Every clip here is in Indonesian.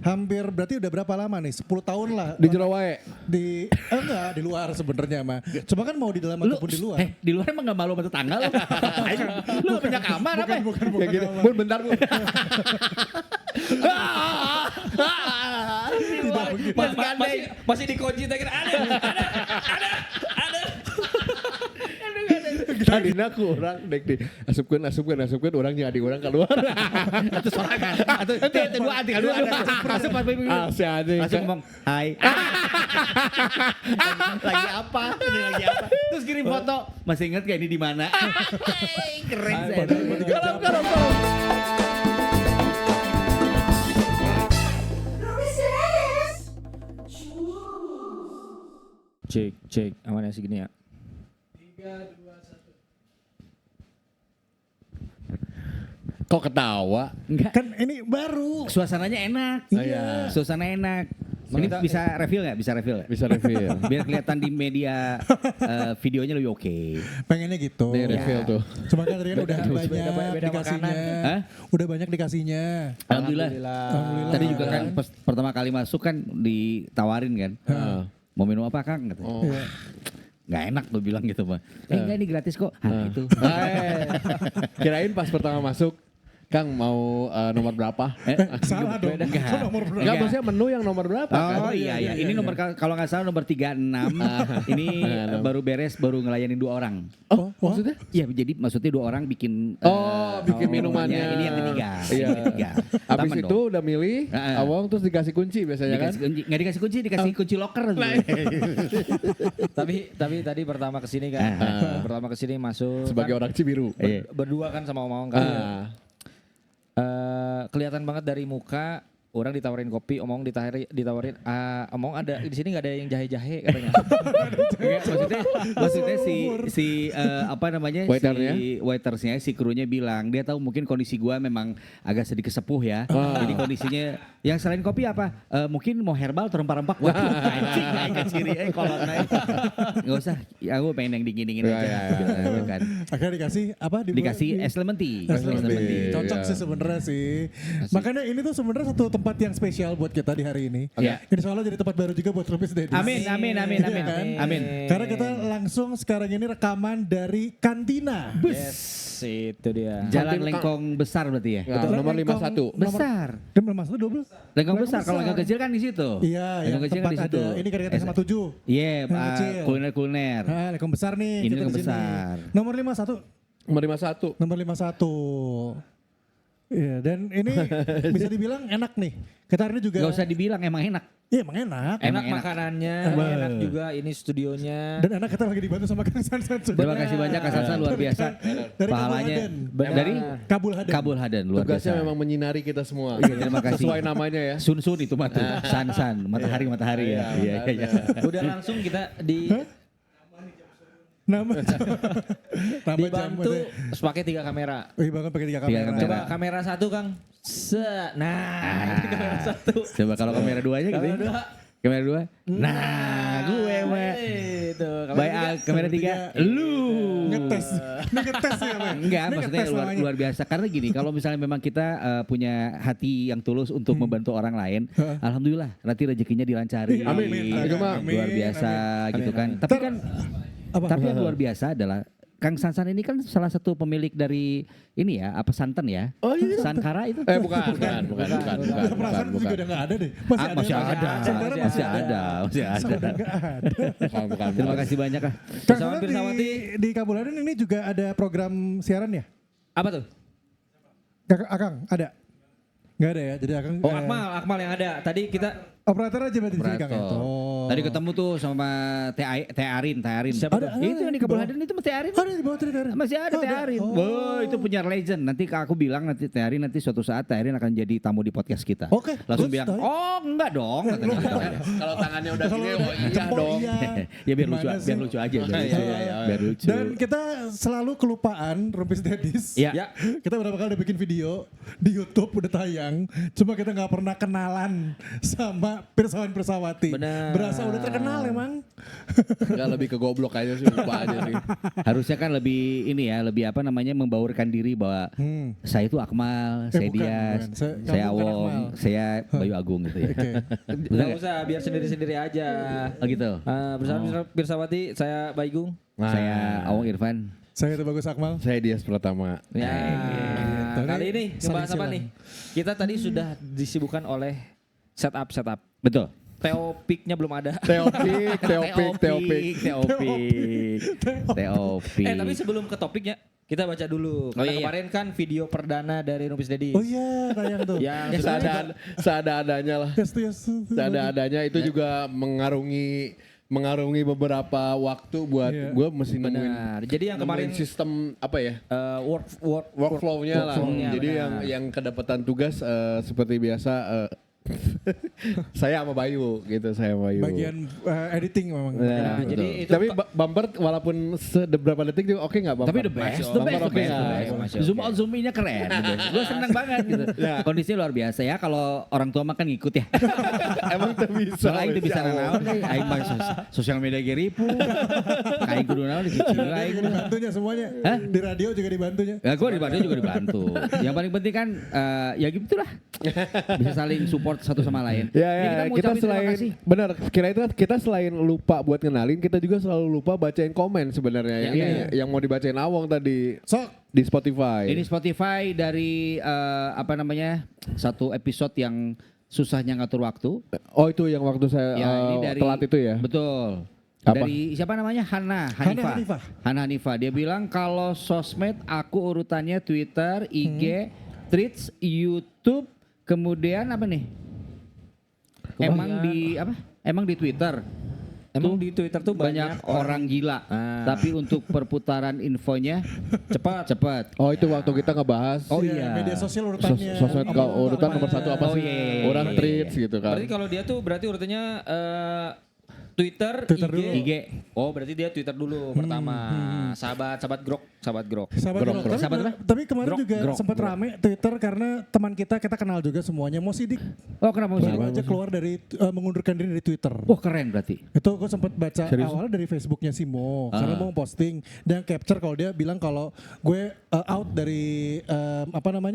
Hampir berarti udah berapa lama nih? 10 tahun lah. Di jero wae. Enggak, di luar sebenarnya mah. Cuma kan mau di dalam ataupun di luar. Di luar emang gak malu sama tetangga lu. Lu gak punya kamar apa? Bukan. Kayak gini. Bun bentar Bun. Masih dikunci tadi ada. Tadina kurang dek di asupkeun urang jeung adik urang keluar. Atau sorangan. Atau itu dua anti keluar. Asup apa begini. Si adik. Langsung ngomong, hai. Lagi apa? Ini lagi apa? Terus kirim foto. Masih ingat gak ini di mana? Keren saya. Kalau. Cek. Aman ya segini ya. Kok ketawa? Enggak. Kan ini baru. Suasananya enak. Iya. Suasana enak. Ini bisa reveal nggak? Bisa reveal. Bisa reveal. Biar kelihatan di media videonya lebih oke. Pengennya gitu. Nih reveal tuh. Cuma kan Rian udah banyak beda dikasihnya. Hah? Udah banyak dikasihnya. Alhamdulillah. Tadi juga kan Kan? pas pertama kali masuk kan ditawarin kan. Mau minum apa Kang? Kata. Oh. Iya. Nggak enak lo bilang gitu mah. Enggak ini gratis kok. Itu. Kirain pas pertama masuk, Kang mau nomor berapa? Salah dong. Enggak. Kok nomor berapa? Enggak, maksudnya menu yang nomor berapa kan? Oh iya. Ini nomor kalau nggak salah nomor 36. Ini baru beres baru ngelayanin 2 orang. Oh, maksudnya? Iya jadi maksudnya 2 orang bikin Bikin minumannya. Ini yang ketiga. Iya. Ini ketiga. Habis Taman itu dong. udah milih, awang terus dikasih kunci biasanya kan? Dikasih kunci, nggak dikasih kunci, dikasih kunci locker. Tapi tadi pertama kesini kan. Pertama kesini masuk. Sebagai orang Cibiru. Berdua kan sama Omong kan. Kelihatan banget dari muka orang ditawarin kopi, Omong ditawarin Omong ada di sini nggak ada yang jahe-jahe katanya. Maksudnya si apa namanya Waiternya? si waitersnya si krunya bilang dia tahu mungkin kondisi gua memang agak sedikit sepuh ya. Jadi kondisinya yang selain kopi apa? Mungkin mau herbal atau rempah-rempah. Waduh anjing naik ke ciri kolot naik. Enggak usah, ya aku pengen yang dingin-dingin aja. Gitu kan. Akhirnya dikasih apa? Dikasih es lemon tea. Es lemon tea. tea. Cocok Iya. sih sebenarnya sih. Makanya ini tuh sebenarnya satu tempat yang spesial buat kita di hari ini. Iya. Insya Allah jadi tempat baru juga buat Rupis Dedis. Amin. Iya kan? Amin. Karena kita langsung sekarang ini rekaman dari kantina. Yes, itu dia. Jalan Lengkong besar berarti ya. Ya, nomor 51. Besar. Dia belum masuk 12. Lengkong besar. Kalau lengkong kecil kan di situ. Iya, yang Lengkong kecil kan tempat di situ. ada. Ini kan sama 7. Iya, Yang kecil. kuliner-kuliner. Nah, Lengkong besar nih. Ini kita Lengkong kesini. besar. Nomor 51. Nomor 51. Nomor 51. Iya, dan ini bisa dibilang enak nih. Kita hari ini juga. Gak usah dibilang emang enak. Iya, emang enak. Enak enak. makanannya, Emang. enak juga ini studionya. Dan enak kita lagi dibantu sama Kang Sansan. Terima kasih banyak Kak Sansa luar biasa. Dari Pahalanya Kabul Haden. dari Kabul Haden. Kabul Haden luar biasa. Tugasnya memang menyinari kita semua. Iya, terima kasih. Sesuai namanya ya. Sun itu mah tuh. San matahari ya. Iya. Udah langsung kita Nama dibantu pakai 3 kamera. Wih, bahkan pakai 3 Tiga kamera. kamera. Coba kamera 1 Kang. Nah, ini kamera 1. Coba kalau kamera 2-nya gitu. Kamera 2. Kamera 2. Nah, gue mah. Itu Kamera 3. Lu. Ngetes. Ini ngetes ya, Bang. Enggak, Ini maksudnya ngetes namanya. luar biasa. Karena gini, kalau misalnya memang kita punya hati yang tulus untuk membantu orang lain, alhamdulillah nanti rezekinya dilancari. Amin. Itu mah Luar biasa gitu kan. Amin. Tapi kan Apa? tapi yang luar biasa adalah Kang Sansan ini kan salah satu pemilik dari ini ya, apa santan ya? Oh iya. Sankara itu. Bukan. Perasaan juga udah nggak ada deh. Masih ada. Sebenarnya Masih ada. Udah nggak ada. Bukan. Terima kasih banyak ah. Kang Bersama Sansan Pirsawati. di Kabul Haden ini juga ada program siaran ya? Apa tuh? Akang, ada? Nggak ada ya? Jadi Akang. Oh, Akmal yang ada. Tadi kita Operator aja berarti di sini Kang ya? Operator. Oh. Tadi ketemu tuh sama Teh Arin. Siapa tuh? Itu yang di Kabul Haden itu Teh Arin. Ada di bawah Teh Arin. Masih ada Oh, Teh Arin. Oh. Wow, itu punya legend. Nanti aku bilang nanti Teh Arin nanti suatu saat Teh Arin akan jadi tamu di podcast kita. Oke, Langsung terus, bilang, Teh? "Oh, enggak dong." katanya gitu aja. Kalau tangannya udah Kalau gini, oh iya jempol dong. iya. Ya biar lucu, Gimana sih? biar lucu aja. Iya. Biar lucu. Dan kita selalu kelupaan Rumpis Dedis. Ya. Ya. Kita beberapa kali udah bikin video di YouTube udah tayang. Cuma kita nggak pernah kenalan sama Pirsawan Pirsawati. Benar. Berasa Masa udah terkenal emang. Enggak, lebih ke goblok aja sih, lupa aja sih. Harusnya kan lebih ini ya, lebih apa namanya membaurkan diri bahwa saya itu Akmal, saya bukan, Dias, bukan. saya Kamu bukan Awong, Akmal. saya Bayu Agung gitu ya. Oke. Betul Gak nggak? usah, biar sendiri-sendiri aja. Oh gitu. Bersama Pirsawati, saya Baygung. Nah, Saya Awong Irfan. Saya itu Bagus Akmal. saya Dias Pratama. Ya, gitu. kali ini ngebahas Saling apa silang. nih? Kita tadi sudah disibukkan oleh setup. Betul. Teopiknya belum ada. Teopik. Teopik. Tapi sebelum ke topiknya, kita baca dulu. Karena iya. kemarin kan video perdana dari Nupis Deddy. Oh iya, tayang tuh. Yang Seadanya lah. Yes. Seadanya itu juga mengarungi beberapa waktu buat Iya. gue mesti nemuin. benar. Jadi yang kemarin sistem apa ya? workflow-nya Workflow-nya lah. Jadi benar. yang kedapatan tugas seperti biasa saya sama Bayu gitu, saya sama Bayu. Bagian editing memang. Nah, Betul. jadi itu tapi bumper walaupun berapa detik juga oke nggak bumper? Tapi the best, Bumper oke nggak? Zoom out zoom in-nya keren. Gue seneng banget gitu. Kondisinya luar biasa ya. Kalau orang tua makan ngikut ya. Emang tuh bisa. Soalnya aing teu bisa nanaon deh. Aing mah sosial media ge ribu. Kayak kudu naon dicicil aing. Dibantunya semuanya. Hah? Di radio juga dibantunya. Ya gue di Bandung juga dibantu. Yang paling penting kan ya gitu lah. Bisa saling support satu sama lain. Ya, Ini kita mengucapkan terima selain kasih. benar kira itu kan kita selain lupa buat kenalin, kita juga selalu lupa bacain komen sebenarnya yang mau dibacain Awong tadi Sok. di Spotify. Ini Spotify dari apa namanya satu episode yang susahnya ngatur waktu. Oh itu yang waktu saya Ini dari telat itu ya. Betul. Apa? Dari siapa namanya? Hana Hanifah. Hana Hanifah. Dia bilang kalau sosmed aku urutannya Twitter, IG, Threads, YouTube, kemudian apa nih? Emang di Twitter. Emang di Twitter tuh Banyak orang gila. Tapi untuk perputaran infonya cepat. Oh itu waktu kita ngebahas Oh Iya, iya. media sosial urutannya. sosmed urutan nomor satu apa Oh, sih? iya. Orang tweets gitu kan. Berarti kalau dia tuh berarti urutannya Twitter, Twitter IG. dulu. IG. Oh, berarti dia Twitter dulu pertama. Sahabat grok. Sahabat Grok. Tapi, Sahabat apa? tapi kemarin juga Grok. sempat rame Twitter karena teman kita kenal juga semuanya. Mo Sidik Oh kenapa sih? baru aja keluar dari mengundurkan diri dari Twitter. Wah keren berarti. Itu gue sempat baca Serius? awalnya dari Facebooknya si Mo karena mau posting dan capture kalau dia bilang kalau gue out dari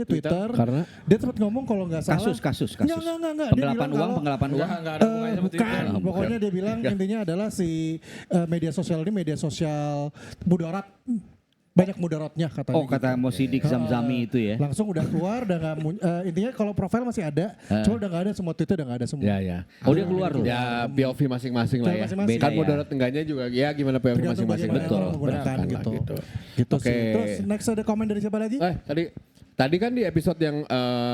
Twitter. Karena? Dia sempat ngomong kalau nggak salah Kasus. Enggak. Dia Penggelapan bilang uang, kalau- penggelapan uang. Enggak ada hubungannya sama Twitter. Bukan, pokoknya dia bilang intinya adalah si media sosial ini media sosial mudarat. Banyak mudaratnya katanya. Oh kata gitu. Mo Sidik Zamzami itu ya. Langsung udah keluar, udah nggak intinya kalau profil masih ada, cuma udah nggak ada semua Twitter udah nggak ada semua. Ya. Oh dia keluar tuh. Ya POV masing-masing lah ya. Masing-masing. Beda Kan ya. moderat enggaknya juga ya gimana POV Tergantung masing-masing. bagaimana Betul. orang menggunakan Benar, gitu. gitu. Gitu Oke. sih. Terus next ada komen dari siapa lagi? Tadi kan di episode yang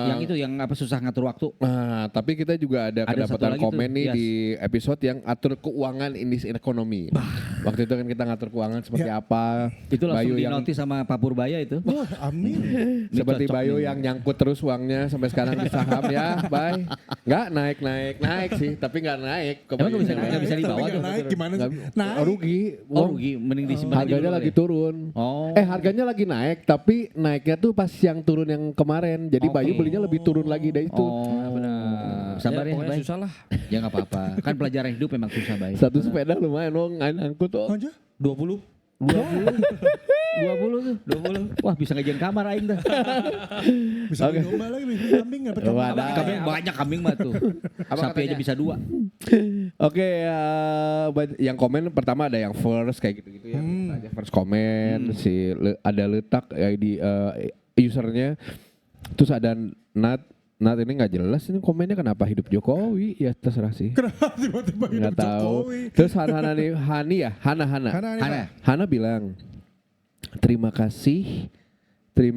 Yang itu yang apa susah ngatur waktu. Nah, tapi kita juga ada Ada satu kedapatan lagi komen tuh, nih Yas. di episode yang atur keuangan indis ekonomi. Waktu itu kan kita ngatur keuangan seperti apa. Itu langsung Bayu di yang notis sama Pak Purbaya itu. Wah, amin. seperti cocok Bayu nih. yang nyangkut terus uangnya sampai sekarang di saham ya, bye. Nggak naik sih, tapi nggak naik. Emang nggak bisa dibawa Tapi tuh. nggak naik gimana sih? Nggak- Naik. rugi. Oh rugi, mending disimpan aja Harganya dulu lagi ya. turun. Oh. Harganya lagi naik, tapi naiknya tuh pas yang turun yang kemarin. Jadi Oke. Bayu belinya lebih turun lagi dari itu. Oh benar. Sabar ya, pokoknya Bay. susah lah. Ya nggak apa-apa. Kan pelajaran hidup memang susah Bay. Satu sepeda lumayan dong, ngangkut tuh. Aja. 20. 20 tuh. 20. Wah bisa ngejeng kamar aing dah. Bisa beli domba lagi, beli kambing dapat kambing. Wadah. Kambing banyak kambing mah tuh. Sapi aja bisa 2. Oke, yang komen pertama ada yang first kayak gitu-gitu ya. Misalnya first komen, ada letak ID usernya. Terus ada Nat ini nggak jelas ini komennya kenapa hidup Jokowi ya terserah sih. Kenapa tiba-tiba hidup Nggak tahu. Jokowi? Terus Hana Hana. bilang terima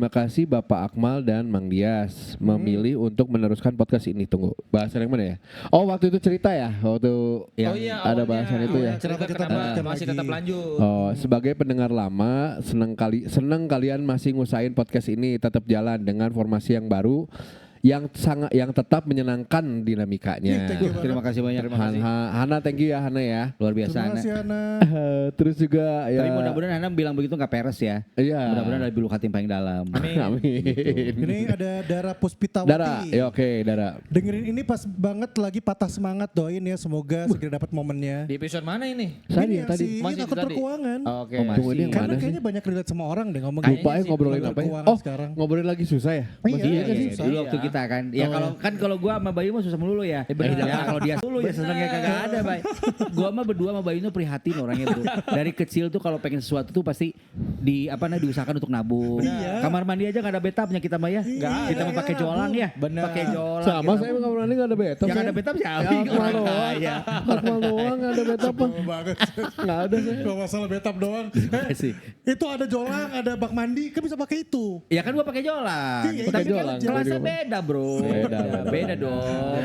kasih Bapak Akmal dan Mang Dias memilih untuk meneruskan podcast ini. Tunggu, bahasan yang mana ya? Oh waktu itu cerita ya, waktu yang ada bahasan itu ya. Cerita Kenapa kita kenapa lanjutkan masih lagi? tetap lanjut. Oh, sebagai pendengar lama, senang kalian masih ngusahain podcast ini tetap jalan dengan formasi yang baru yang tetap menyenangkan dinamikanya. Thank you banget. Terima kasih banyak. Hana, thank you ya Hana ya. Luar biasa. Terima Hana. kasih Ana. Terus juga ya. Tapi mudah-mudahan Hana bilang begitu nggak peres ya. Iya. Mudah-mudahan dari lubuk hati yang paling dalam. Amin. Ini ada Dara Puspitawati. Dara, ya oke, Dara. Dengerin ini pas banget lagi patah semangat, doain ya semoga segera dapat momennya. Di episode mana ini? Ini yang Tadi. si Masih takut tadi? berkeuangan. Oke. Oh, masih. Tunggu, ini yang Karena mana sih? kayaknya banyak relate sama orang deh ngomong Kayaknya Lupa ya sih, ngobrolin belum apa ya? berkeuangan Oh, sekarang. ngobrolin lagi susah ya? Iya, Masih Iya, kan sih? iya, dulu waktu kita kan. Ya kalau gua sama Bayu mah susah melulu ya. Ya kalau dia dulu ya senengnya kagak ada, Bay. Gua mah berdua sama Bayu tuh prihatin orangnya tuh. Dari kecil tuh kalau pengen sesuatu tuh pasti diusahakan untuk nabung. Kamar mandi aja enggak ada bathtubnya kita mah ya. Kita mah pakai jolang ya. Pakai jolang. Sama kita saya mah. emang kamar mandi gak ada bathtub. Yang saya. ada bathtub siapa? Ya, Akmal doang. Iya. Akmal doang gak ada bathtub mah. banget. Gak ada saya. Gak masalah betap doang. sih. Itu ada jolang, ada bak mandi, kan bisa pakai itu. Ya kan gua pakai jolang. Iya, Tapi pakai kan jolang. kelasnya beda, Bro. Beda. dong.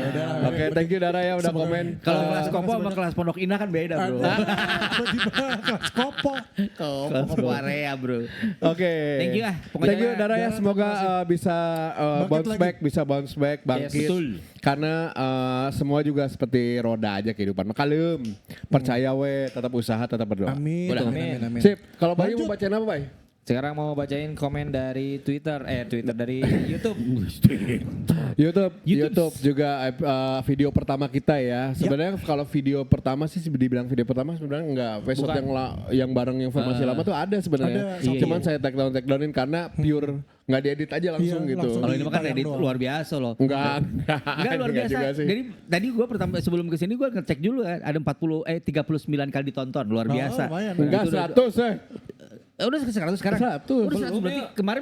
Oke, thank you Dara ya udah komen. Kalau kelas Kopo sama kelas Pondok Indah kan beda, Bro. Tiba-tiba kelas kopo. Kopo area, Bro. Oke. Thank you ah. Pokoknya Thank you Dara ya, semoga bisa bounce back, bangkit. betul. Karena semua juga seperti roda aja kehidupan. Makalem, percaya we, tetap usaha, tetap berdoa. Amin. Udah, Amin. amin. Sip, kalau Bayu Lanjut. mau bacain apa, Bay? Sekarang mau bacain komen dari Twitter dari YouTube. YouTube juga video pertama kita ya. Sebenarnya kalau video pertama sih dibilang video pertama sebenarnya enggak. Episode yang bareng informasi lama tuh ada sebenarnya. Ada, Cuman saya take downin karena pure nggak diedit aja langsung Iya, gitu. langsung. Kalau ini mah kan Tayang edit doang. luar biasa loh. Enggak Luar biasa. juga sih. Jadi tadi gue pertama sebelum kesini gue ngecek dulu kan ada 39 kali ditonton luar biasa. lumayan. Enggak Itu udah- 100 Udah 100 sekarang. 100. Udah 100 berarti kemarin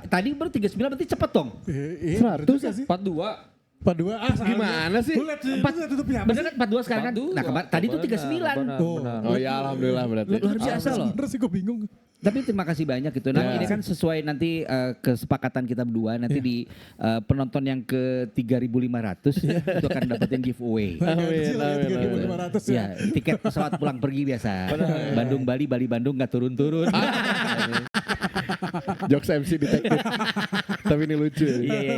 tadi baru 39 berarti cepet dong. Iya, 100 sih. 42. 42 Gimana sih? Lu lihat tutupnya apa Bener sih? kan 42 sekarang kan? Nah tadi tuh 39. Benar. Oh ya alhamdulillah berarti. Luar biasa loh. Bener sih gue bingung. Tapi terima kasih banyak gitu. Nah, Ya. ini kan sesuai nanti kesepakatan kita berdua nanti di penonton yang ke 3.500 itu akan dapetin giveaway. Amin. amin, 3.500 ya. Ya, tiket pesawat pulang pergi biasa. Bandung Bali Bandung nggak turun-turun. Jokes MC detektif. Tapi ini lucu. Iya.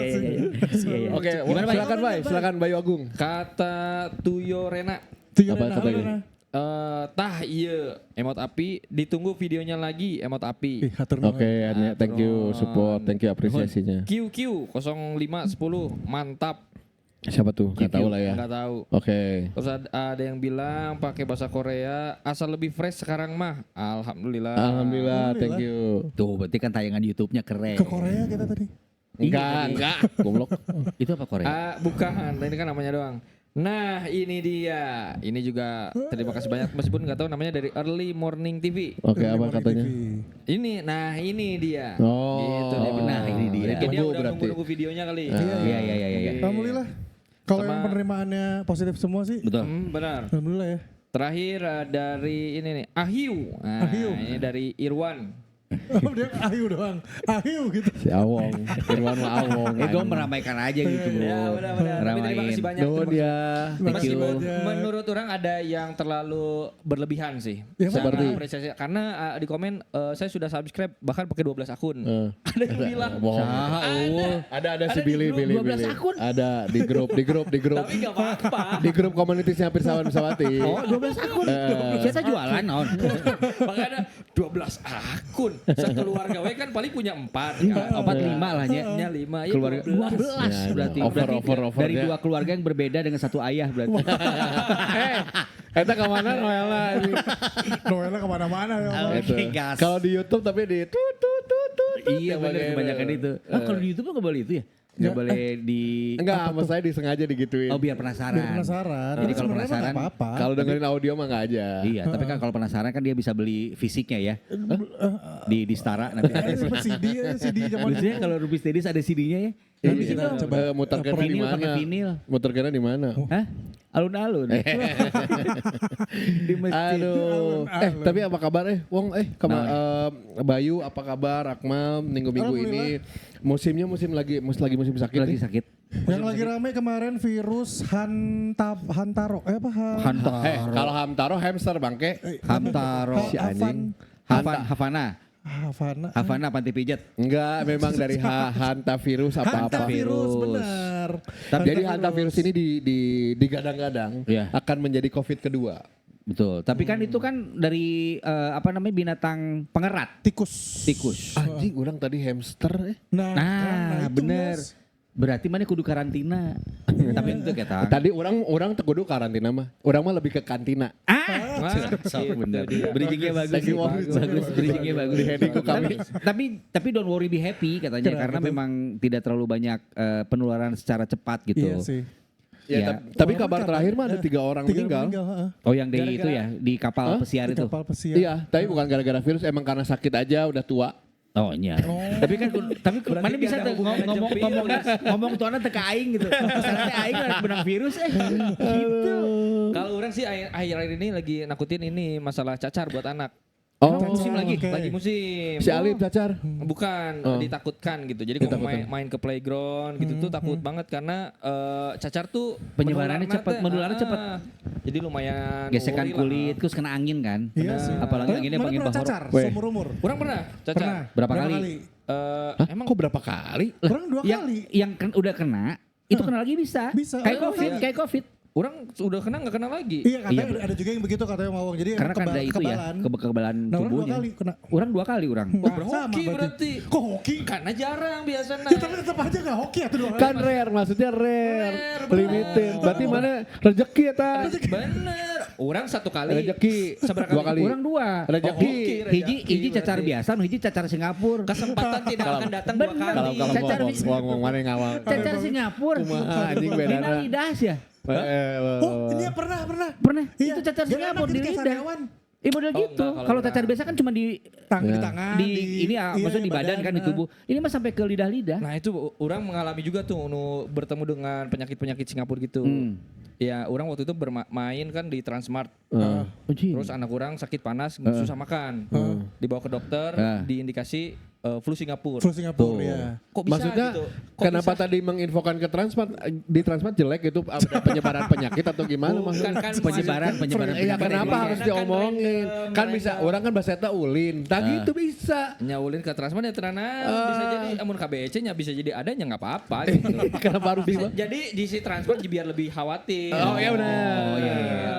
Oke, Gimana, Bay? silakan Bayu Agung. Kata Tuyo Rena. Tujuh Apa dan katanya? Alena. Tah iya emot api ditunggu videonya lagi emot api. Ih, hatur nuhun. Oke, Anya, thank you support, thank you apresiasinya. QQ 0510 mantap. Siapa tuh? Gak tahu lah ya. Nggak tahu. Oke. Terus ada yang bilang pakai bahasa Korea asal lebih fresh sekarang mah. Alhamdulillah. Alhamdulillah, thank you. Tuh, berarti kan tayangan YouTube-nya keren. Ke Korea kita tadi. Enggak. Goblok. Itu apa Korea? Bukan, ini kan namanya doang. Nah ini dia, ini juga terima kasih banyak meskipun nggak tahu namanya dari Early Morning TV. Oke, apa katanya? Ini dia. Oh. Gitu dia bilang. Nah, ini dia. Mungkin dia Tunggu udah berarti. nunggu videonya kali. Iya. Alhamdulillah. Kalau Sama- yang penerimaannya positif semua sih. Betul. Benar. Alhamdulillah ya. Terakhir dari ini nih, Ahiu. Nah, Ahiu. ini dari Irwan. Oh dia ahiu doang. Ahiu gitu. Si Awong. Irwan mah Awong. Gue meramaikan aja gitu bro. Ya benar-benar. Tapi terima kasih banyak. Nuhun dia. Thank you. Menurut orang ada yang terlalu berlebihan sih. Yang Sangat seperti? apresiasi. Karena di komen saya sudah subscribe bahkan pakai 12 akun. Ada yang bilang. Bohong. Ada si Billy. 12 akun. Ada di grup. Tapi gak apa-apa. Di grup komunitasnya Pirsawan Pesawati. Oh 12 akun. Kita jualan non. Makanya ada 12 akun. Sekeluarga we kan paling punya 4 kan. 4 5 lah ya. Nya 5 ya Keluarga 12 Ya, berarti. over, Berarti over dari dia. 2 keluarga yang berbeda dengan satu ayah berarti. Eta kemana Noella ini? Noelnya kemana-mana. ya. Itu. Oke, gas. Kalau di YouTube tapi di tut. Iya benar kebanyakan itu. Oh kalau di YouTube nggak boleh itu ya? Nggak boleh di. Enggak, sama saya disengaja digituin. Oh biar penasaran. Biar penasaran. Jadi kalau Sebenarnya mah penasaran. nggak apa-apa. Kalau dengerin audio mah enggak aja. Iya, tapi kan kalau penasaran kan dia bisa beli fisiknya ya. Di Stara nanti ada. CD zaman Lucunya kalau Ruby Steadies ada CD-nya ya. Ini kita coba coba muter kena di Vinil mana? pakai vinil. Muter kena di mana? Hah? Alun-alun. Di masjid. Aduh. Tapi apa kabar Wong Bayu apa kabar? Akmal minggu-minggu ini musimnya musim musim sakit. Lagi sakit. Yang lagi rame kemarin virus Hantaro. Hantaro. Kalau Hamtaro hamster bangke. Hamtaro. Si anjing. Havana. Havana panti pijat. Enggak, memang dari hantavirus apa-apa. Hantavirus, benar. Jadi hantavirus ini digadang-gadang Iya. akan menjadi COVID kedua. Betul. Tapi kan itu kan dari binatang pengerat. Tikus. Anjing, orang tadi hamster. Nah, Nah, itu, bener. Mas. Berarti mana kudu karantina. Tapi itu kita. Tadi orang kudu karantina mah. Orang mah lebih ke kantina. Bener. Bridgingnya bagus. Lagi sih. mau Bagus. Bridgingnya bagus. Di heading ku kami. Tapi don't worry be happy katanya Kenapa karena tuh? memang tidak terlalu banyak penularan secara cepat gitu. Iya sih. Ya. Tapi Walaupun kabar terakhir mah ada 3 orang 3 meninggal. heeh. Oh yang di itu ya di kapal pesiar Di itu. kapal pesiar. Iya, tapi bukan gara-gara virus, emang karena sakit aja udah tua. Oh iya. Tapi kan mana bisa tuh ngomong tuana teu ka aing gitu. Misalnya teh aing benang virus gitu. Kalau orang sih akhir-akhir ini lagi nakutin ini masalah cacar buat anak. Oh, musim lagi. Oke. Lagi musim. si Alif cacar. Bukan, Oh. ditakutkan gitu. Jadi kalau Ditakutkan. main ke playground gitu tuh takut banget karena cacar tuh Penyebarannya cepat, menularnya cepat. Jadi lumayan Gesekan worry lah. kulit terus kena angin kan. Iya sih. Apalagi Tapi anginnya mana angin pernah bahor. cacar Weh. seumur umur. Orang pernah cacar. Pernah. Berapa kali? Emang Kok berapa kali? Orang 2 Yang kali. udah kena itu kena lagi bisa. Bisa. Kayak Oh, COVID, iya. kayak COVID. orang udah kena nggak kena lagi. Iya katanya Iya, ada juga yang begitu katanya Mawang. Jadi Karena kan ada itu ya kekebalan. kekebalan Nah, orang 2 tubuhnya. kali kena. Orang 2 kali orang. Nah, Berhoki sama berarti. Kok hoki? Karena jarang biasanya. Ya, tapi tetap aja gak hoki atau 2 kali. Kan rare, maksudnya rare. bener. Limited. Berarti mana rezeki ya ta? Bener. Orang 1 kali. Rezeki. Seberapa 2 kali. Orang 2. Rezeki. Hiji cacar biasa, nu hiji cacar Singapura. Kesempatan tidak akan datang 2 Bener. kali. Kalau Cacar ngomong mana yang ngawal. Cacar Singapura. Kumaha, anjing Dina bedana. lidah ya. Oh, ini ya pernah. Pernah. Iya. Itu cacar Gak Singapura enak di ketika lidah. sariawan. Iya model Oh, gitu. enggak, kalau Kalau cacar enggak. biasa kan cuma di Di tangan. ini maksudnya di badan kan di tubuh. Ini mah sampai ke lidah-lidah. Nah itu orang mengalami juga tuh bertemu dengan penyakit-penyakit Singapura gitu. Ya orang waktu itu bermain kan di Transmart. Terus anak orang sakit panas, susah makan. Dibawa ke dokter, diindikasi flu Singapura. Flu Singapura ya. Kok bisa Maksudnya gitu? Kok kenapa bisa? tadi menginfokan ke Transmart, di Transmart jelek itu ada penyebaran penyakit atau gimana Bukan maksudnya? kan Penyebaran Iya kenapa harus diomongin? Kan bisa orang kan bahasa eta ulin. Tadi itu bisa. Nyawulin ke Transmart ya terana bisa jadi amun KBC nya bisa jadi adanya nggak apa-apa gitu. Kenapa harus bisa? Jadi di si Transmart biar lebih khawatir. Oh iya benar. Oh iya.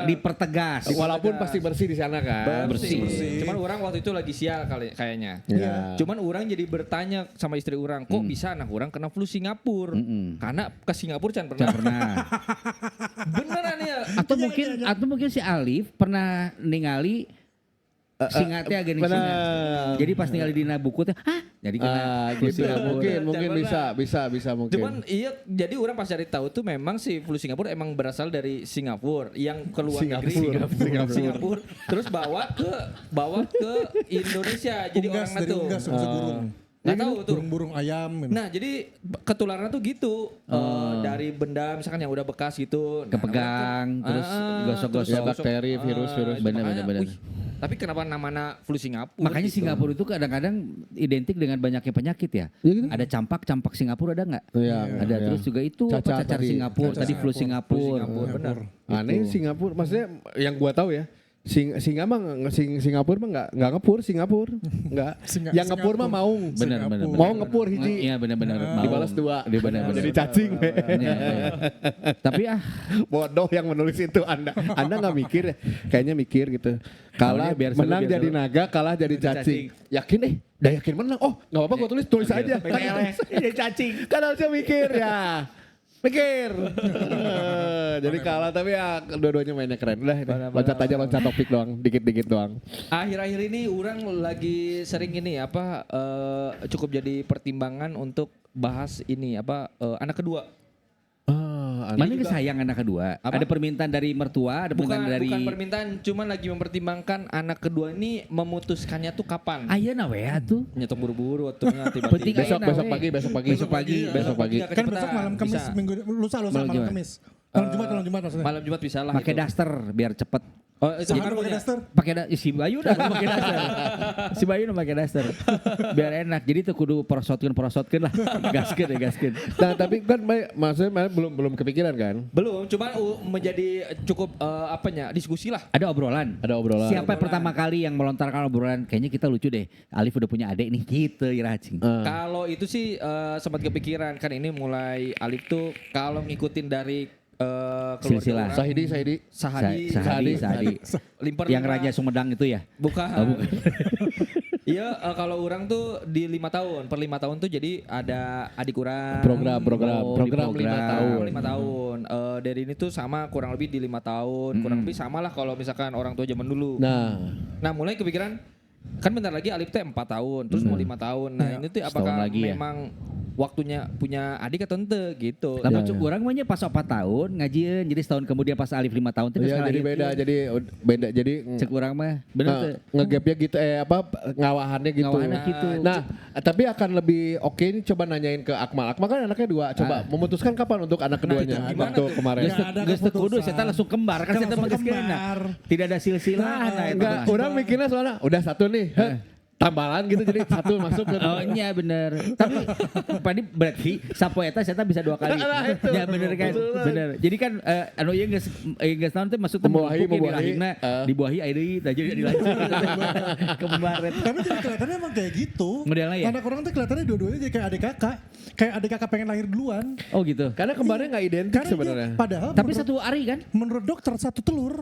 Dipertegas. Walaupun pasti bersih di sana kan. Bersih. Cuman orang waktu itu lagi sial kayaknya. Iya. Cuman orang jadi bertanya sama istri orang, kok bisa anak orang kena flu Singapura? Karena ke Singapura can pernah. Pernah. Beneran ya. Atau mungkin si Alif pernah ningali singa teh agen benar. singa. Jadi pas ningali dina buku teh, hah? Jadi kena flu Gitu. Singapura. Mungkin bisa mungkin. Cuman iya, jadi orang pas cari tahu tuh memang si flu Singapura emang berasal dari Singapura yang keluar negeri Singapura. Terus bawa ke Indonesia. Jadi Unggas orang dari tuh. unggas burung. Nggak tahu tuh. Burung-burung ayam. Nah jadi ketularan tuh gitu dari benda misalkan yang udah bekas gitu. Nah, Kepegang, terus gosok-gosok. Ya, bakteri, virus. Bener. Tapi kenapa namanya flu Singapura? Makanya gitu? Singapura itu kadang-kadang identik dengan banyaknya penyakit ya. Ada campak Singapura ada nggak? Iya, Ada iya. terus juga itu Cacar cacar tadi. Singapura, tadi flu Singapura. Benar. Aneh Singapura, maksudnya yang gua tahu ya. Singa mah Singapura mah nggak ngepur Singapura nggak yang ngepur mah mau Benar. mau ngepur hiji Iya benar. dibalas 2 Dia benar. jadi cacing Iya. Tapi bodoh yang menulis itu anda nggak mikir ya kayaknya mikir gitu kalah Maunya biar seru, menang biar jadi seru. naga kalah jadi cacing yakin udah yakin menang nggak apa-apa gua tulis aja jadi cacing. kan harusnya mikir ya mikir jadi kalah tapi ya dua-duanya mainnya keren udah ini. loncat topik doang dikit-dikit doang Akhir-akhir ini orang lagi sering ini cukup jadi pertimbangan untuk bahas ini anak kedua. Mana kesayang anak kedua? Apa? Ada permintaan dari mertua, ada permintaan dari Bukan permintaan, cuman lagi mempertimbangkan anak kedua ini memutuskannya tuh kapan. Ayeuna we atuh. Nyetok buru-buru waktunya Penting tiba-tiba. besok enak, pagi Besok pagi. besok pagi Biar Kan besok malam Kamis, bisa. lusa Malam malam gimana? Kamis. Malam Jumat maksudnya. Malam Jumat bisa lah. Pakai itu. daster biar cepet. Oh, itu Sahar pakai punya. daster. Pakai si Bayu dah tuh pakai daster. Si Bayu nu pakai daster. Biar enak. Jadi tuh kudu prosotkeun lah. Gaskeun. Nah, tapi kan maksudnya belum kepikiran kan? Belum, cuma menjadi cukup diskusi lah. Ada obrolan. Siapa yang pertama kali yang melontarkan obrolan? Kayaknya kita lucu deh. Alif udah punya adik nih gitu ya cing. Kalau itu sih sempat kepikiran kan ini mulai Alif tuh kalau ngikutin dari Silsilah. keluarga orang, Sahadi. Limper Yang Raja Sumedang itu ya? Bukan. Oh, bukan. Iya, kalau orang tuh di 5 tahun, per 5 tahun tuh jadi ada adik kurang. Program Oh, di 5 tahun. 5 tahun. Dari ini tuh sama kurang lebih di 5 tahun. Kurang lebih sama lah kalau misalkan orang tua zaman dulu. Nah, mulai kepikiran kan bentar lagi Alif tuh 4 tahun, terus mau 5 tahun. Nah, ini tuh apakah lagi ya? memang waktunya punya adik atau ente gitu. Lama cuk orang mah nya pas 4 tahun ngajieun jadi setahun kemudian pas Alif 5 tahun teh Iya, jadi beda jadi cek urang mah bener teh. ngegapnya gitu ngawahannya gitu. Ngawahannya gitu. Nah, tapi akan lebih oke ini coba nanyain ke Akmal. Akmal kan anaknya 2. Coba memutuskan kapan untuk anak keduanya gimana waktu tuh? kemarin. Nggak ada Geus teu kudu keputusan. saya langsung kembar kan saya Langsung mah geus kembar. kena. Tidak ada silsilah nah eta Enggak, mah. orang mikirnya soalnya udah 1 nih. Tambalan gitu jadi 1 masuk ke Oh iya bener. Tapi tadi berarti sapo eta saya bisa 2 kali. Nah, itu. Ya bener kan. Betul. Bener. Jadi kan anu ieu geus naon teh maksudnya Membuahi. di lahirna dibuahi aya deui tah jadi dilanjut. Kembaret. Tapi jadi kelihatannya emang kayak gitu. Modelnya ya? Anak orang tuh kelihatannya dua-duanya jadi kayak adik kakak. Kayak adik kakak pengen lahir duluan. Oh gitu. karena kembarnya nggak identik Karena sebenarnya. padahal Tapi satu hari kan? menurut dokter satu telur.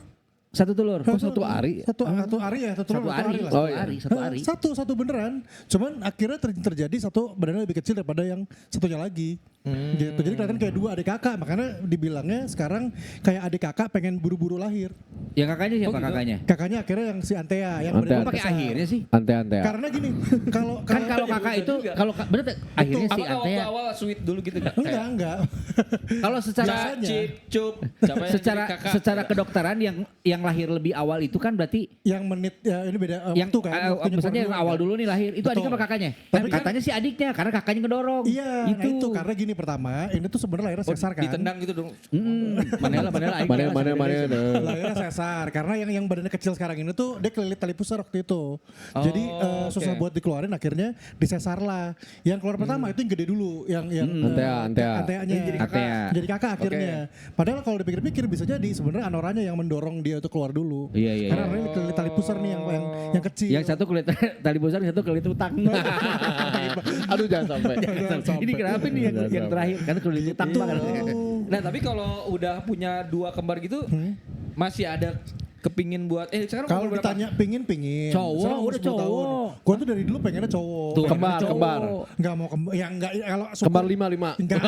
Satu telur. Kok 1 hari? Satu hari ya, satu telur Satu hari. lah. Oh, iya. Satu hari. Satu beneran. Cuman akhirnya terjadi satu badannya lebih kecil daripada yang satunya lagi. Gitu. Jadi kelihatan kayak 2 adik kakak. Makanya dibilangnya sekarang kayak adik kakak pengen buru-buru lahir. Yang kakaknya siapa kakaknya? Kakaknya akhirnya yang si Antea yang Antea. benar-benar Kok pakai besar. akhirnya sih? Ante-ante. Karena gini, kalau Kan kalau kakak itu kalau bener teh, akhirnya si Apakah waktu Antea awal sweet dulu gitu kan? enggak. kalau secara Biasanya. Cip, cup. Siapa yang secara jadi kakak? secara kedokteran yang lahir lebih awal itu kan berarti Yang menit ya ini beda yang waktu kan. waktunya misalnya yang keluar awal kan. dulu nih lahir itu adiknya apa kakaknya? Tapi kan- Katanya si adiknya karena kakaknya ngedorong. Iya, itu karena gini pertama, ini tuh sebenarnya lahirnya sesar kan. Ditendang gitu dong. Manela aing kira Mana. Lahirnya sesar karena yang badannya kecil sekarang ini tuh dia kelilit tali pusar waktu itu. Jadi susah buat dikeluarin akhirnya disesar lah. Yang keluar pertama itu yang gede dulu, yang Antea. Anteanya. Antea. Jadi kakak akhirnya. Padahal kalau dipikir-pikir bisa jadi sebenarnya anoranya yang mendorong dia untuk keluar dulu. Iya. Karena anoranya kelilit tali pusar nih yang kecil. Yang satu kulit tali besar, yang satu kulit utang. Aduh jangan sampai. Ini kenapa nih yang terakhir? Karena kulit utang banget. Nah tapi kalau udah punya 2 kembar gitu, masih ada kepingin buat sekarang Kalau umur berapa? ditanya pingin. Cowok, Sekarang umur udah 10 tahun. cowok. Gue tuh dari dulu pengennya cowok. Tuh, Kembar. Enggak mau kembar. Ya enggak kalau Kembar 5. Enggak.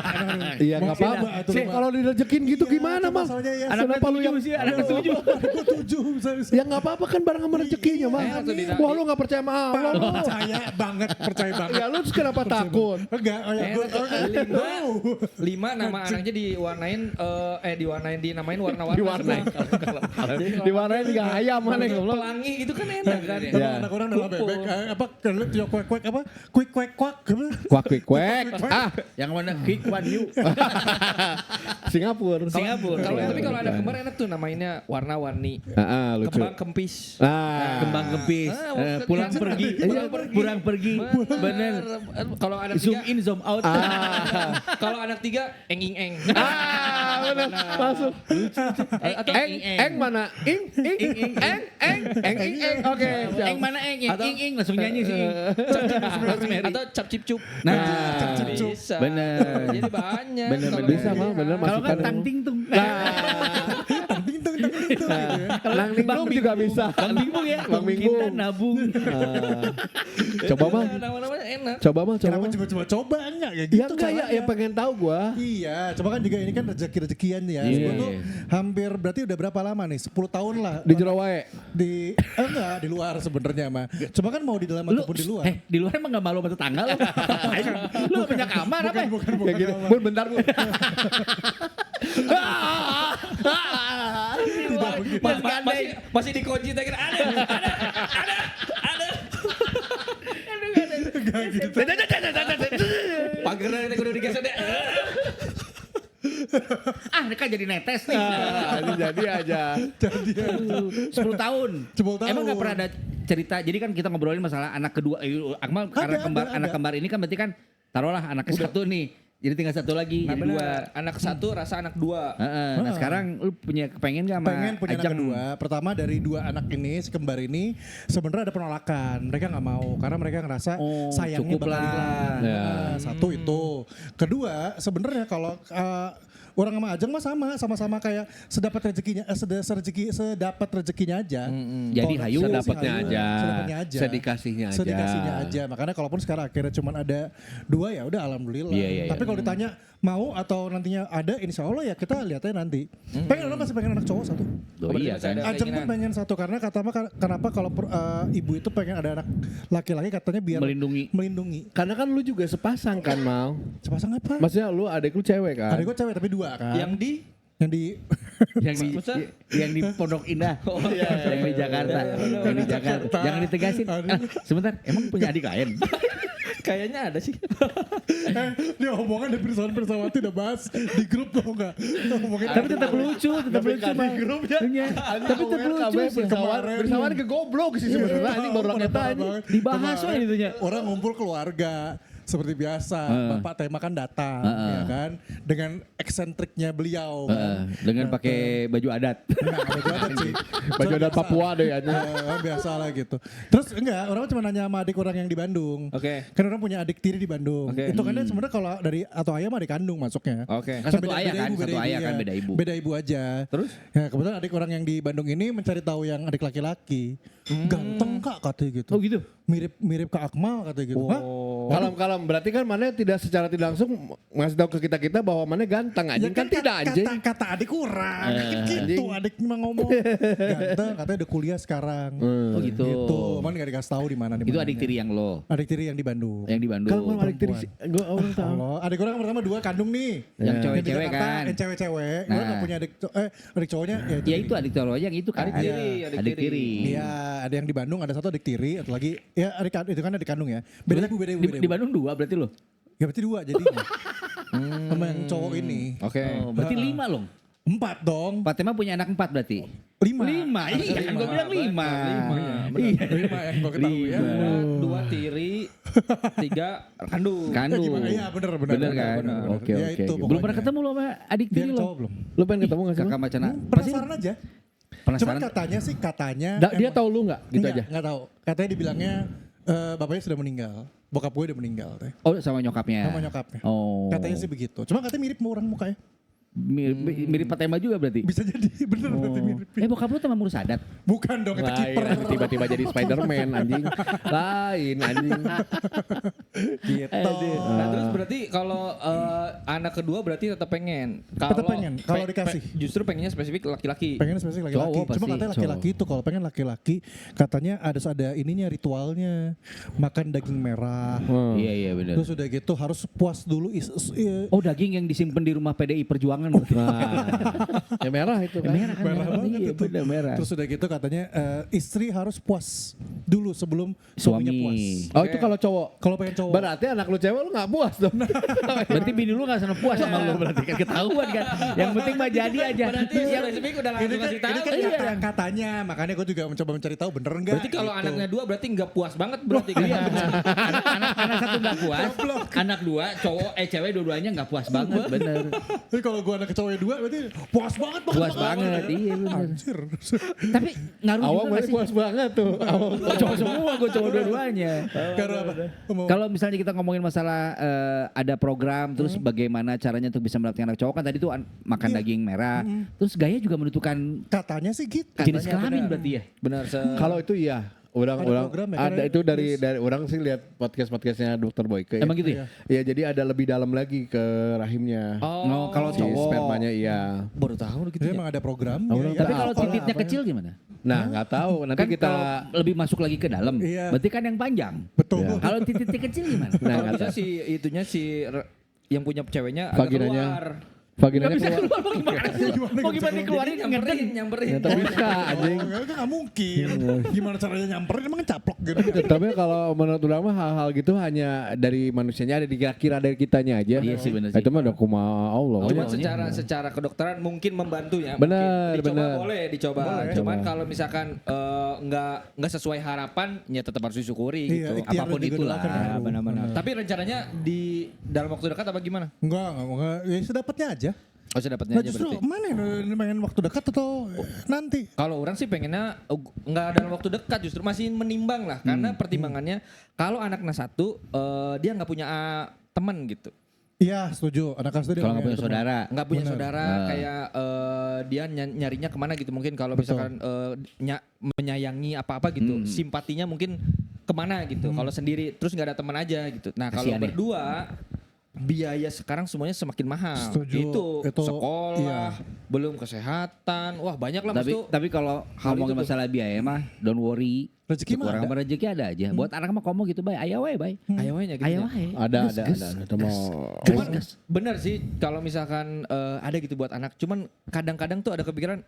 Iya nggak apa-apa. Sih kalau direjekin gitu gimana itu mah? masalahnya ya. Anak Kenapa lu yang sih, anak ketujuh. Aku 7 bisa. Ya nggak apa-apa kan bareng sama rezekinya mah. Enak tuh Wah lu nggak percaya sama Allah. lu. Percaya banget. Ya lu terus kenapa takut? Enggak, Lima nama anaknya dinamain warna-warna. Diwarnain. semua. Diwarnain juga ayam mana goblok. Pelangi gitu kan enak kan. Iya. Anak orang dalam Kumpul. bebek apa kalau tio kuek apa kuik kuak Kuak. Ah, Yang mana Quick One You. Singapura. Tapi kalau ada kembar enak tuh namainnya warna-warni. Lucu. Kembang kempis. Kembang kempis. Pulang pergi. Pulang pergi. Bener. Kalau anak Zoom 3, in, zoom out. kalau anak 3 eng. Bener. Masuk. Eng mana? Ing. Oke. Eng mana eng? Yang ing langsung nyanyi sih. Atau cap cip cup. Nah, bisa. bener. Jadi banyak. Bener, Kalau Bisa mah bener Kalau masukkan. kan tang ting tung. Nang Linglung juga bisa. Bang Bingung ya. Bang Bingung. Kita nabung. Coba mah. nama-namanya enak. Coba mah. Kenapa coba enggak kayak Ya gitu enggak ya, caranya. ya pengen tahu gua. Iya, coba kan juga ini kan rezeki-rezekian ya. Iya, Gua tuh iya. hampir berarti udah berapa lama nih? 10 tahun lah. Di jero wae. Enggak, di luar sebenarnya mah. Coba kan mau di dalam ataupun di luar. Di luar emang gak malu sama tetangga lu. Lu gak punya kamar apa? Bukan Kayak gini. kamar. Bun bentar, Bun. Masih dikunci tadi ada. Pagernya kita kudu digeser deh. Mereka jadi netes nih. Ini jadi aja. 10 tahun. 10 tahun. Emang gak pernah ada cerita. Jadi kan kita ngobrolin masalah anak kedua. Akmal karena anak kembar ini kan berarti kan taruhlah anak ke-1 nih. Jadi tinggal 1 lagi, Nah, jadi 2. benar. Anak 1 rasa anak 2. Nah sekarang lu pengen gak sama Pengen punya anak Ajeng? kedua. Pertama dari 2 anak ini, si kembar ini sebenarnya ada penolakan. Mereka nggak mau karena mereka ngerasa sayangnya cukup bakal lah. hilang. Ya. Satu itu. Kedua, sebenarnya kalau orang sama Ajeng mah sama-sama kayak sedapat rezekinya, sedapat rezekinya aja. Jadi Kalau hayu. Sedapatnya hayu, aja. sedapatnya aja. Sedikasihnya aja. Sedikasihnya aja. Makanya kalaupun sekarang akhirnya cuma ada 2 ya udah alhamdulillah. Iya. Tapi kalau ditanya mau atau nantinya ada, insya Allah ya kita lihatnya nanti. Orang masih pengen anak cowok 1. Oh iya kan. Ada Ajeng pun keinginan. pengen 1 karena kenapa kalau ibu itu pengen ada anak laki-laki katanya biar melindungi. Karena kan lu juga sepasang kan, Mal. Sepasang apa? Maksudnya lu adik lu cewek kan? Adik gue cewek tapi 2 kan. Yang di yang di Pondok Indah. Yang di Jakarta. Yang di Jakarta. Jangan ditegasin. Sebentar, emang punya adik lain? kayaknya ada sih. Dia omongan dari Pirsawan-Pirsawati udah bahas di grup tau gak? Tapi tetap lucu, tetap lucu. di grup ya. Tapi tetap lucu sih. Bersamaan ke goblok sih sebenarnya anjing baru kita anjing. Dibahas Kemarin soalnya itunya. Orang ngumpul keluarga seperti biasa. Bapak tema kan datang ya kan dengan eksentriknya beliau kan. Dengan pakai baju adat. Enggak, baju adat sih. Baju adat Papua deh anjing. Biasa lah gitu. Terus enggak, orang cuma nanya sama adik orang yang di Bandung. Oke. Kan orang punya adik tiri di Bandung. Oke. Itu kan dia sebenarnya kalau dari atau ayah mah adik kandung masuknya. Oke. Kan satu ayah kan, satu ayah kan beda ibu. Beda ibu aja. Terus? Ya kebetulan adik orang yang di Bandung ini mencari tahu yang adik laki-laki. Ganteng kak katanya gitu. Oh gitu. Mirip ke Akmal katanya gitu. Hah? Kalem-kalem berarti kan mana tidak secara tidak langsung ngasih tahu ke kita bahwa mana ganteng anjing kan tidak anjing. Kata adik kurang. Gitu adik mah ngomong. Ganteng katanya udah kuliah sekarang. Oh gitu. Gitu. Cuman gak dikasih tahu di mana. Itu adik tiri yang lo. Adik tiri yang di Bandung. Yang di Bandung. Kalau adik tiri gue orang tahu. Allah, adik orang pertama 2 kandung nih. Yang di cewek-cewek Jakarta, kan. Yang cewek-cewek. Gue Nah. gak punya adik cowoknya. Ya itu adik cowok yang itu kan. Adik tiri, Adik tiri. Iya, ada yang di Bandung, ada 1 adik tiri, atau lagi ya itu kan adik kandung ya. Beda ibu. Di Bandung 2 berarti lo. Ya berarti 2 jadinya. Sama yang cowok ini. Oke. Oh, berarti 5 loh. 4 dong. Fatema punya anak 4 berarti. 5. 5. Iya kan gue bilang 5. Benar. 5 yang gue ketahui ya. 2 tiri, 3 kandung. Kandung. Gimana? Iya bener. Bener kan? bener. Oke, Ya, oke. itu Belum pokoknya. pernah ketemu lo sama adik Dia tiri yang lo. cowok belum. Lu pengen ketemu nggak sih? Kakak Macana. Penasaran aja. Cuman Penasaran. katanya Dia tahu lu nggak? Gitu Enggak, aja. Enggak tahu. Katanya dibilangnya bapaknya sudah meninggal. Bokap gue udah meninggal teh. Oh sama nyokapnya. Sama nyokapnya. Oh. Katanya sih begitu. Cuma katanya mirip sama orang mukanya. Mirip Fatema juga berarti. Bisa jadi bener berarti mirip. Bokap lu teman Mursadat. Bukan dong, itu kiper. Tiba-tiba jadi Spider-Man anjing. Lain anjing. Gitu. Nah terus berarti kalau anak kedua berarti tetap pengen. Tetap pengen, kalau dikasih. Justru pengennya spesifik laki-laki. Pengen spesifik laki-laki. Cowok Cuma pasti, katanya laki-laki itu kalau pengen laki-laki katanya ada ininya ritualnya. Makan daging merah. Iya benar. Terus udah gitu harus puas dulu. Oh daging yang disimpan di rumah PDI Perjuangan berarti. Ya merah itu kan. Merah kan? Merah banget Iya, itu. bener, merah. Terus udah gitu katanya istri harus puas dulu sebelum suaminya Suami. puas. Oh itu kalau cowok. Kalau pengen cowok. Berarti anak lu cewek lu gak puas dong. Berarti bini lu gak sana puas sama lu berarti kan ketahuan kan. Yang penting mah jadi aja. Berarti yang spesifik udah ini langsung kan, kasih tahu. ini kan Iya. kata yang katanya, makanya gue juga mencoba mencari tahu bener enggak. Berarti kalau gitu. anaknya 2 berarti nggak puas banget berarti kan. Iya benar. Anak 1 gak puas. Anak 2 cowok cewek dua-duanya gak puas banget. Bener. Tapi kalau gue anak cowoknya 2 berarti puas banget. Puas banget. Iya bener. Anjir. Tapi ngaruh Awang juga gak berarti sih? puas banget tuh. Awang. Cowok semua, gue cowok dua-duanya. Karena apa? Kalau misalnya kita ngomongin masalah ada program, terus bagaimana caranya untuk bisa mendapatkan anak cowok kan tadi tuh makan daging merah, terus gaya juga menentukan katanya sih gitu. jenis kelamin berarti ya. Benar. Kalau itu iya. Orang program ya, ada karena itu dari orang sih lihat podcastnya Dokter Boyke. Emang gitu ya? Iya jadi ada lebih dalam lagi ke rahimnya. Oh, kalau Si cowok. spermanya iya. baru tahu gitu. Jadi emang ada program. Tapi kalau titiknya kecil gimana? Nah nggak tahu nanti Kan kita. kalau lebih masuk lagi ke dalam, Iya. berarti kan yang panjang. Betul. Ya. Kalau titik kecil gimana? Nah Kalau nggak bisa tahu. si itunya si yang punya ceweknya agak Vaginanya. keluar. Vaginanya Gak bisa keluar. keluar, mau gimana sih? Mau gimana dikeluarin, ngeden. nyamperin. Ternyata bisa anjing. Itu nggak mungkin. Gimana caranya nyamperin emang caplok gitu. Tapi kalau menurut orang mah hal-hal gitu hanya dari manusianya, ada dikira-kira dari kitanya aja. Iya sih, bener sih. Itu mah udah kumaha Allah. Cuman Oh, secara kedokteran mungkin membantu ya. Benar, Mungkin dicoba benar. boleh dicoba. Boleh. Cuman kalau misalkan nggak sesuai harapan, ya tetap harus disyukuri Iya, gitu. ikhtiar Apapun dan juga itulah, doakan kan. benar-benar. Tapi rencananya di dalam waktu dekat apa gimana? Enggak, ya sedapatnya aja. Oh, saya dapatnya Nah aja justru berarti. mana yang pengen waktu dekat atau nanti? Kalau orang sih pengennya nggak dalam waktu dekat, justru masih menimbang lah. Karena pertimbangannya kalau anaknya satu, dia nggak punya teman gitu. Iya setuju, anak kelas itu Kalau nggak punya saudara. Nggak punya Benar. saudara, kayak dia nyarinya kemana gitu. Mungkin kalau misalkan menyayangi apa-apa gitu, simpatinya mungkin kemana gitu. Kalau sendiri terus nggak ada teman aja gitu. Nah kalau Kasian ya. berdua, biaya sekarang semuanya semakin mahal. Setuju. Itu Itu, sekolah, iya. belum kesehatan, wah banyak lah Tapi Mas tuh. tapi kalau hal ngomongin itu tuh. masalah biaya mah, don't worry. Rezeki mah Orang ada. mah rezeki ada aja. Buat anak mah komo gitu, bay. Aya we, bay. Ayo aja gitu. Aya ya. wae. Ada. Ges. Itu mau. Cuman bener sih kalau misalkan ada gitu buat anak. Cuman kadang-kadang tuh ada kepikiran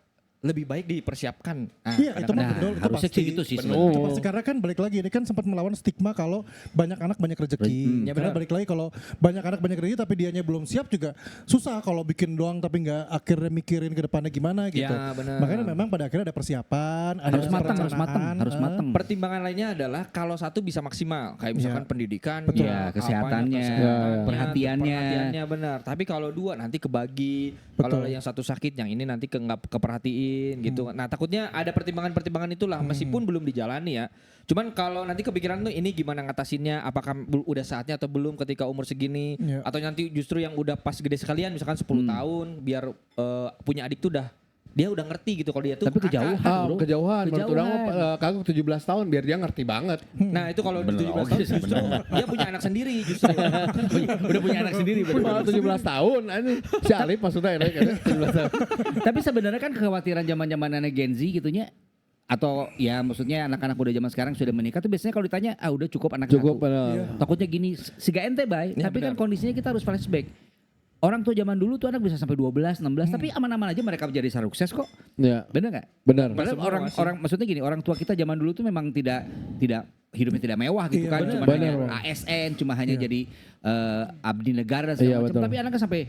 lebih baik dipersiapkan. Nah, Iya itu mah Nah, betul, itu harusnya pasti. sih gitu sih Betul. sebenarnya. Itu pasti karena kan balik lagi ini kan sempat melawan stigma kalau banyak anak banyak rezeki. Ya Karena benar. balik lagi kalau banyak anak banyak rezeki tapi dianya belum siap juga susah kalau bikin doang tapi nggak akhirnya mikirin ke depannya gimana gitu. Ya, benar. Makanya memang pada akhirnya ada persiapan, ada Harus matang, harus matang, perencanaan, harus matang. Pertimbangan lainnya adalah kalau satu bisa maksimal, kayak misalkan pendidikan, Betul. Ya, kesehatannya, perhatiannya, perhatiannya. benar. Tapi kalau dua nanti kebagi, kalau yang satu sakit, yang ini nanti nggak keperhatiin gitu. Nah takutnya ada pertimbangan-pertimbangan itulah, meskipun belum dijalani ya. Cuman kalau nanti kepikiran tuh ini gimana ngatasinnya, apakah udah saatnya atau belum ketika umur segini, Iya. atau nanti justru yang udah pas gede sekalian, misalkan 10 tahun, biar punya adik tuh dia udah ngerti gitu kalau dia tuh Tapi kakak. kejauhan. Kejauhan. Menurut orang mah Kejauhan. kagak 17 tahun biar dia ngerti banget. Nah itu kalau di 17 tahun logis, justru dia punya anak sendiri justru. Udah punya anak sendiri. Malah 17 tahun ini si Alif maksudnya ini kan 17 tahun. Tapi sebenarnya kan kekhawatiran zaman-zaman anak Gen Z gitunya, atau ya maksudnya anak-anak udah zaman sekarang sudah menikah tuh biasanya kalau ditanya udah cukup anak Cukup satu. benar. Takutnya gini, siga ente bay. Ya, Tapi kan benar. kondisinya kita harus flashback. Orang tuh zaman dulu tuh anak bisa sampai 12, 16, tapi aman-aman aja mereka menjadi sukses kok. Ya, Bener nggak? benar. Padahal semua orang maksudnya gini, orang tua kita zaman dulu tuh memang tidak hidupnya tidak mewah gitu Iya, kan, benar. cuma Benar, hanya Bang. ASN, cuma hanya jadi abdi negara dan Iya, segala macam. betul. Tapi anaknya sampai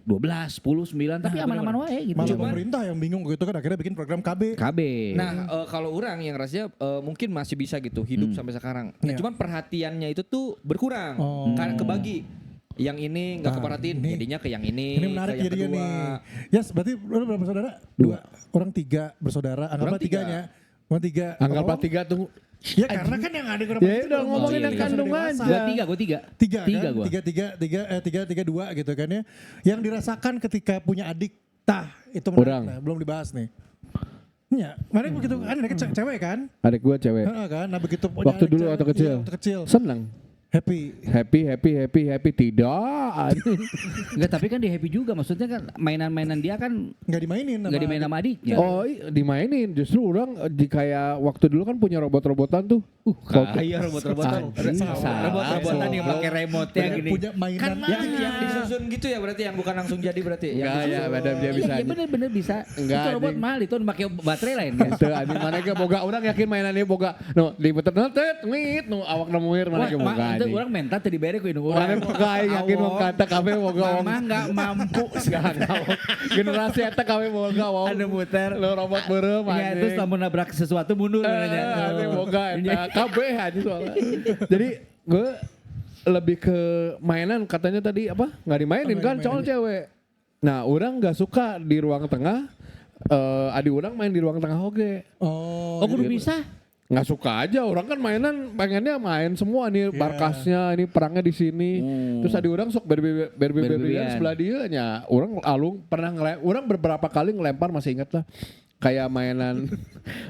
12, 10, 9, tapi aman-aman wae gitu. Malah Cuman pemerintah yang bingung gitu kan akhirnya bikin program KB. KB. Nah kalau orang yang rasanya mungkin masih bisa gitu hidup sampai sekarang. Nah, Iya. cuman perhatiannya itu tuh berkurang Oh. karena kebagi. Yang ini nggak Nah, keperhatiin, ini- jadinya ke yang ini. Ini menarik ke yang jadinya kedua. nih. Yes, berarti lu berapa bersaudara? Dua. Orang tiga bersaudara. Anggaplah Orang tiga. tiganya. Orang tiga. Anggaplah Kalau- 3 tuh. Ya karena kan yang ada Ya udah ngomongin yang kandung aja. Gua tiga. Tiga Tiga kan? gua. Tiga, dua gitu kan ya. Yang dirasakan ketika punya adik. Itu menarik. Orang. Nah, belum dibahas nih. Ya, mana begitu kan ada cewek kan? Adik gua cewek. Heeh kan? Nah begitu punya Waktu adik dulu cewek, waktu kecil. iya, waktu kecil. Senang. Happy. Happy tidak. Enggak, tapi kan dia happy juga. Maksudnya kan mainan-mainan dia kan Nggak dimainin enggak dimain sama adiknya. Oh, dimainin. Justru orang di kayak waktu dulu kan punya robot-robotan tuh. Kaya robot-robotan. Anjing, salah. Robot-robotan yang pakai remote ya Punya, gini. punya mainan. Kan Yang disusun gitu ya berarti yang bukan langsung jadi berarti. Yang Enggak ya, disusun. beda dia bisa. Iya bener-bener bisa. Enggak, Itu robot anjing. mahal itu pakai baterai lain kan. Itu anjing mana ge boga orang yakin mainannya boga. No, di betet tet ngit nu awak nemuir mana ge boga. Itu anjing. orang mental tadi bere ku ini. Mana boga aing yakin mau kata kabeh boga wong. Mama enggak mampu. Generasi eta kabeh boga wong. Anu muter. Lo robot beureum Ya itu anjing. lamun nabrak sesuatu mundur namanya. Anjing boga eta kabeh anjing soalnya. Jadi gue lebih ke mainan katanya tadi apa? Nggak dimainin kan cowok cewek. Nah, orang nggak suka di ruang tengah. Adik orang main di ruang tengah oge. Oh, kudu bisa. Nggak suka aja, orang kan mainan pengennya main semua nih markasnya, ini perangnya di sini. Terus adik orang sok berbebean sebelah dia nya. Orang alung pernah orang beberapa kali ngelempar masih ingat lah. Kayak mainan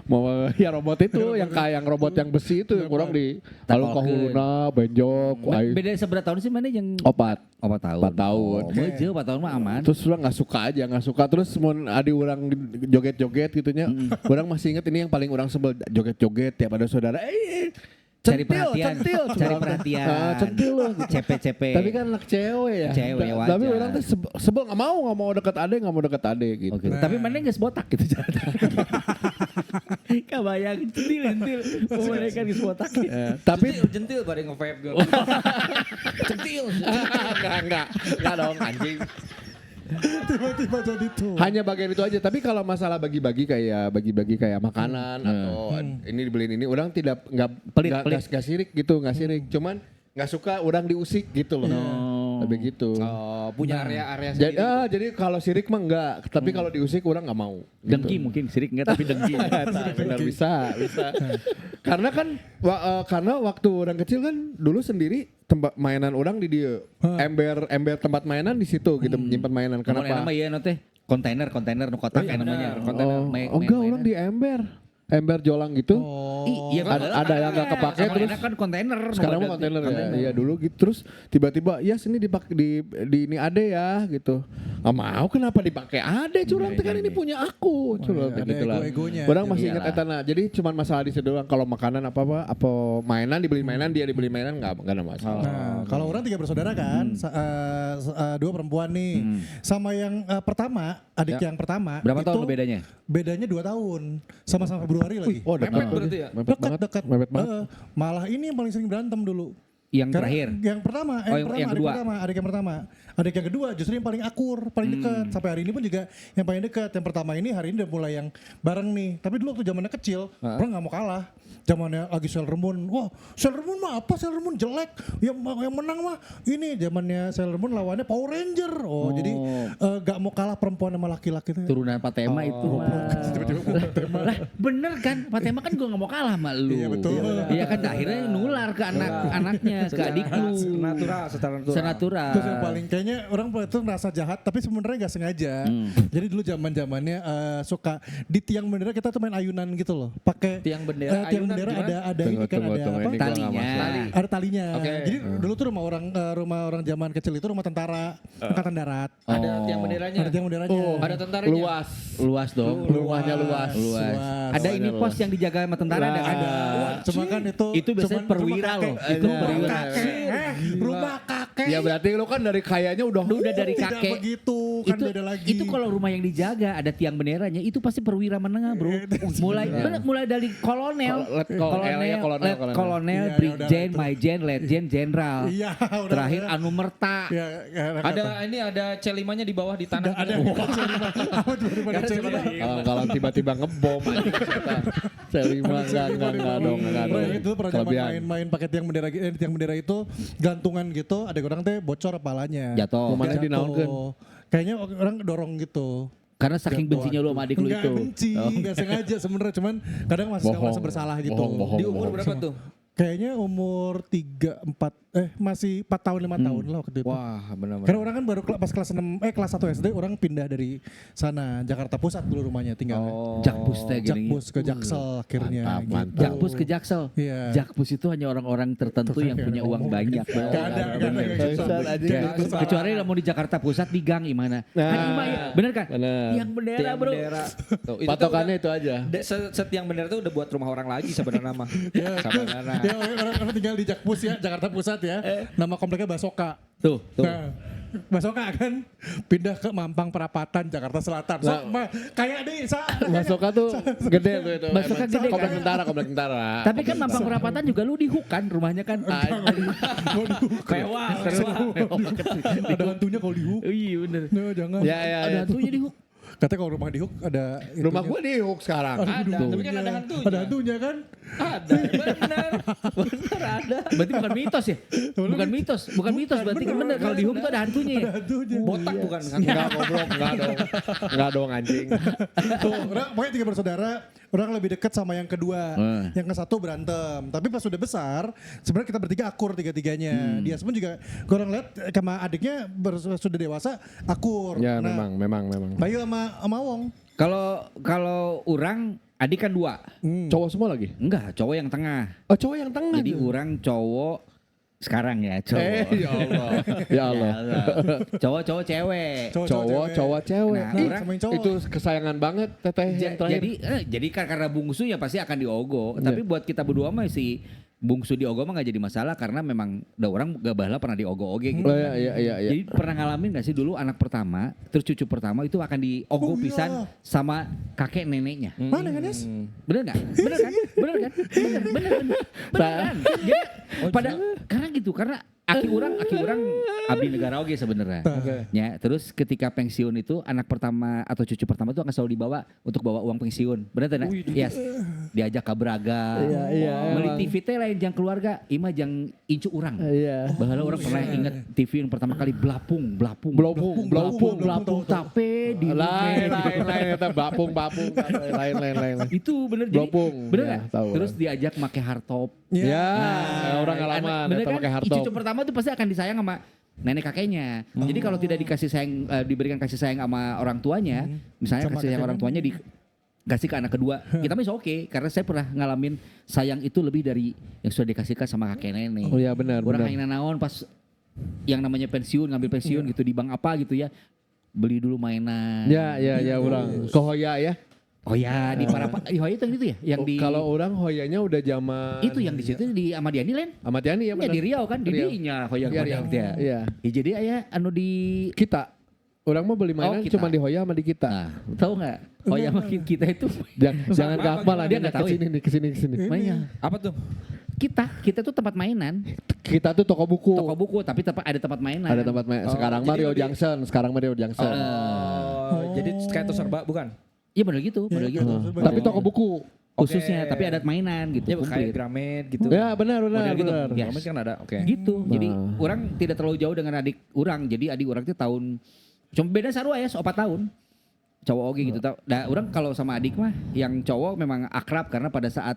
mau ya robot itu yang kayak yang robot yang besi itu yang kurang di alung kahuluna benjok aing. Beda seberapa tahun sih mana yang 4 tahun. 4 tahun. Oh, meuje 4 tahun mah aman. Terus orang nggak suka aja, nggak suka. Terus mau adik orang joget-joget gitunya. Orang masih inget ini yang paling orang sebel joget-joget tiap ada saudara. cari Centil, perhatian, centil, cari cuma. perhatian. Centil loh. Cepe-cepe. Tapi kan anak cewek ya. Cewek, wajar. Tapi orang tuh sebel nggak mau deket ade gitu. Oke. Tapi mana nggak botak gitu. Kebayang centil. Mana kan geus botak. Tapi jentil pada nge-vape gitu. Jentil. enggak dong anjing. Tiba-tiba jadi tuh. Hanya bagian itu aja. Tapi kalau masalah bagi-bagi kayak makanan atau ini dibeliin ini, orang Pelit. nggak sirik gitu, nggak sirik. Cuman nggak suka orang diusik gitu loh. Lebih gitu. Oh, punya area-area Jadi, sendiri. jadi kalau sirik mah enggak, tapi kalau diusik orang nggak mau. Dengki mungkin sirik enggak tapi dengki. Benar bisa. Karena kan karena waktu orang kecil kan dulu sendiri tempat mainan orang di dia. Ember tempat mainan di situ gitu menyimpan mainan. Kenapa? Kenapa? Nama ieu teh kontainer nu kotak kan namanya. Oh, Kontainer. enggak orang di ember jolang gitu. Iya Ada yang nggak kepake sama terus. enak kan kontainer. Sekarang mah kontainer ya. Iya dulu gitu terus tiba-tiba ya sini dipakai di ini ade ya gitu. Nggak mau kenapa dipakai ade curang kan ini punya aku curang ada gitu lah. ego-egonya. Orang masih Iyalah. ingat etana. Jadi cuman masalah di situ doang kalau makanan apa mainan dibeli mainan dia dibeli mainan nggak ada masalah. Nah, kalau orang 3 bersaudara kan, 2 perempuan nih. Sama yang pertama, adik yang pertama. Berapa tahun itu bedanya? Bedanya 2 tahun. Sama-sama Februari lagi. Oh Mepet berarti ya? Dekat. Mepet banget. Malah ini yang paling sering berantem dulu. Yang Karena terakhir. Yang pertama, Oh, yang kedua. adik yang pertama. Adik yang kedua justru yang paling akur, paling dekat. Sampai hari ini pun juga yang paling dekat. Yang pertama ini hari ini udah mulai yang bareng nih. Tapi dulu waktu zamannya kecil, orang nggak mau kalah. Zamannya lagi Sailor Moon. Wah, Sailor Moon mah apa? Sailor Moon jelek. Yang menang mah ini zamannya Sailor Moon lawannya Power Ranger. Oh, jadi nggak mau kalah perempuan sama laki-laki itu. Turunan Patema itu mah. Lah bener kan, Patema kan gue gak mau kalah sama lu. Iya, betul. Iya kan akhirnya nular ke anak-anaknya, ke adik lu. Secara natural. Senatural. Terus yang paling kayaknya orang itu merasa jahat tapi sebenarnya nggak sengaja. Jadi dulu zamannya suka di tiang bendera kita tuh main ayunan gitu loh. Pakai Tiang bendera, tiang ayunan bendera gimana? ada ini kan ada apa? ini gua nggak Talinya. masuk. Ada talinya. Oke. Jadi dulu tuh rumah orang zaman kecil itu rumah tentara angkatan darat. Ada tiang benderanya. Ada tiang benderanya. Ada tentaranya. Luas dong. Rumahnya luas. Ada ini Rumahnya pos yang dijaga sama tentara ada. Ada. Cuma kan itu biasanya cuman perwira rumah loh. kakek. Itu Rumah perwira. kakek. Rumah kakek. Ya berarti lu kan dari kayanya udah dari Tidak kakek. begitu kan beda lagi. Itu kalau rumah yang dijaga ada tiang benderanya itu pasti perwira menengah bro. Mulai dari kolonel, Iya, brigjen, udah, majen, letjen, jenderal. Iya, udah, Terakhir udah. anu merta. Ya, Ada C5-nya di bawah di tanah. ada apa tuh daripada cerita. kalau tiba-tiba ngebom anjing kita. Selima enggak dong. Itu pernah zaman main pakai tiang bendera itu gantungan gitu, ada orang teh bocor kepalanya. Jatuh. Mana dinaunkeun? Kayaknya orang dorong gitu. Karena saking bencinya lu sama adik lu Enggak itu. benci, enggak sengaja sebenarnya, cuman kadang masih suka merasa bersalah gitu. Bohong. Di umur berapa tuh? Kayaknya umur 3, 4, masih 4 tahun 5 tahun lah waktu itu. Wah, benar-benar. Karena orang kan baru pas kelas 6, kelas 1 SD orang pindah dari sana, Jakarta Pusat dulu rumahnya tinggalnya. Jakpus teh gini. Jakpus ke Jaksel akhirnya. Mantap. Jakpus ke Jaksel. Iya. Jakpus itu hanya orang-orang tertentu yang punya uang banyak. Gak ada. Kecuali mau di Jakarta Pusat di gang gimana? Kan Ima ya, bener kan? Bener. Yang bendera Tiang bro. bendera. Tuh, itu Patokannya itu aja. Setiang bendera tuh udah buat rumah orang lagi sebenarnya mah. Sebenarnya. Ya orang tinggal di Jakpus ya, Jakarta Pusat ya. Nama kompleknya Basoka. Tuh. Nah, Basoka kan pindah ke Mampang Perapatan, Jakarta Selatan. So, kayak deh, Basoka tuh gede tuh itu. Basoka gede Komplek kan? tentara. Tapi kan Mampang Perapatan juga lu di hook kan rumahnya kan? Mewah. ada hantunya kalau di hook. Iya bener. No, jangan. Ya. Ada hantunya di hook. Katanya kalau rumah di hook ada Rumah itunya. gua di Hook sekarang. Ada, tapi kan ada hantunya. Ada hantunya kan? Ada, benar. Benar ada. Berarti bukan mitos ya? Bukan mitos berarti kan bener kalau di hook tuh ada hantunya ya? Ada hantunya. Botak bukan kan? Enggak goblok, enggak dong anjing. Tuh, pokoknya 3 bersaudara, orang lebih dekat sama yang kedua. Yang ke satu berantem. Tapi pas sudah besar, sebenarnya kita bertiga akur tiga-tiganya. Dia pun juga, gue orang lihat sama adiknya sudah dewasa, akur. Ya Nah, memang. Bayu sama Wong. Kalau orang adik kan 2. Cowok semua lagi? Enggak, cowok yang tengah. Oh, cowok yang tengah. Jadi orang cowok sekarang ya cowok. Ya Allah. Ya Allah. Cowok cewek. Cowok cewek. Nah, Ih, orang samain cowok. itu kesayangan banget teteh yang terakhir. Jadi kan karena bungsu ya pasti akan diogo. Tapi buat kita berdua mah sih bungsu di ogo mah gak jadi masalah karena memang udah orang gak bahala pernah di ogo-oge gitu. Oh, iya. Jadi pernah ngalamin gak sih dulu anak pertama, terus cucu pertama itu akan di ogo pisan sama kakek neneknya. Mana kan Nes? Bener gak? Bener kan? Bener kan? Bener kan? Jadi pada karena gitu, karena aki orang abdi negara oge sebenarnya. Ya, terus ketika pensiun itu anak pertama atau cucu pertama itu akan selalu dibawa untuk bawa uang pensiun. Bener tidak? Yes. Diajak ke Braga. Iya, Beli emang. TV teh lain jang keluarga, imah jang incu urang. Iya. Bahala orang pernah inget TV yang pertama kali belapung. Belapung. Tape di Lain eta bapung. Lain. itu bener jadi Belapung. bener Ya, nggak? tahu Terus orang. diajak make hardtop. Ya, Nah, orang ngalaman bener eta kan? pakai hardtop. Cucu pertama tuh pasti akan disayang sama nenek kakeknya. Jadi kalau tidak dikasih sayang, diberikan kasih sayang sama orang tuanya, misalnya Sama kasih sayang kakeknya. orang tuanya dikasih ke anak kedua, kita mah oke. Karena saya pernah ngalamin sayang itu lebih dari yang sudah dikasihkan sama kakek nenek. Oh iya benar. Orang aing naon pas yang namanya pensiun, ngambil pensiun gitu di bank apa gitu ya, beli dulu mainan. Ya orang. Kohoya ya. Oh ya di para di Hoya itu yang itu ya, yang di Kalau orang Hoyanya udah zaman itu yang di situ di Ahmad Yani Len. Ahmad Yani ya Ya benar. di Riau kan, di Riau. dinya Hoya Iya, Hoya Riau. Iya. Ya, jadi aya anu di Kita. Orang mau beli mainan kita. cuma di Hoya sama di kita. Nah, tahu nggak? Hoya makin kita itu Jangan Apa, kapal lah dia dia nggak tahu kesini nih kesini. mainnya. Apa tuh? Kita tuh tempat mainan, Kita tuh toko buku. toko buku tapi ada tempat mainan. Ada tempat main. Sekarang jadi Mario lebih- Junction. Sekarang Mario Junction. Jadi kayak tuh serba bukan? Iya benar gitu, benar gitu. Tapi toko buku. Khususnya, Oke. tapi ada mainan gitu. Ya kayak komplit. Gramet gitu. Ya benar. Model gitu. benar. Ya. Gramet kan ada. Oke. Gitu. Jadi Nah. orang tidak terlalu jauh dengan adik orang. Jadi adik orang itu tahun cuma beda sarua ya, 4 tahun. Cowok oke gitu. Nah, orang kalau sama adik mah yang cowok memang akrab karena pada saat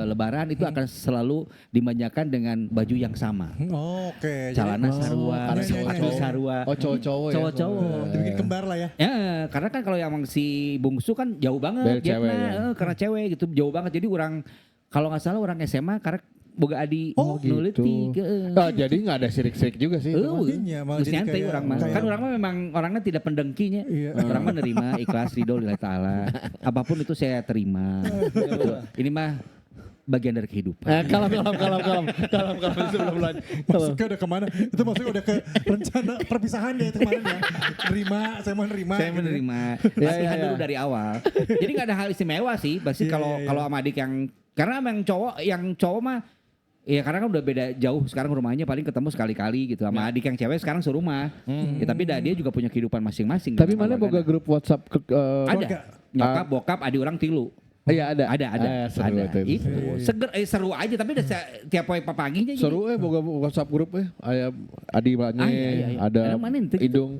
lebaran itu akan selalu dimanjakan dengan baju yang sama. Oh, oke. Celana Oh, sarua, karena sepatu cowok. sarua. Oh cowok-cowok ya. Cowok-cowok. Dibikin kembar lah ya. Ya, karena kan kalau yang si bungsu kan jauh banget Dari gapna, cewek ya. karena cewek gitu jauh banget. Jadi orang kalau nggak salah orang SMA karena boga adi nuliti gitu. ke Jadi nggak ada sirik-sirik juga sih. itu mah. Iya, malah Geus jadi nyantai kayak- orang mah. kayak- Kan orang mah memang orangnya tidak pendengkinya. Iya. Orang mah nerima ikhlas ridho lillahi taala. Apapun itu saya terima. Gitu. Ini mah bagian dari kehidupan. Kalem sebelum lanjut. Maksudnya udah kemana? Itu maksudnya udah ke rencana perpisahan ya itu kemarin ya. Saya mau nerima. Saya gitu. menerima Ya, latihan ya, dulu ya. dari awal. Jadi nggak ada hal istimewa sih. Pasti Iya, kalau iya, iya. kalau sama adik yang karena emang yang cowok mah ya karena kan udah beda jauh sekarang rumahnya paling ketemu sekali-kali gitu sama adik yang cewek sekarang serumah. Ya, tapi dia juga punya kehidupan masing-masing. Tapi dengan mana boga keluarganya. grup WhatsApp ada nyokap bokap adik orang 3. Iya ada. Seru ada. itu. Itu seger seru aja tapi udah tiap paginya jadi. Seru boga WhatsApp grup aya Adi Banye, Iya. ada Ada mana ente gitu? Indung.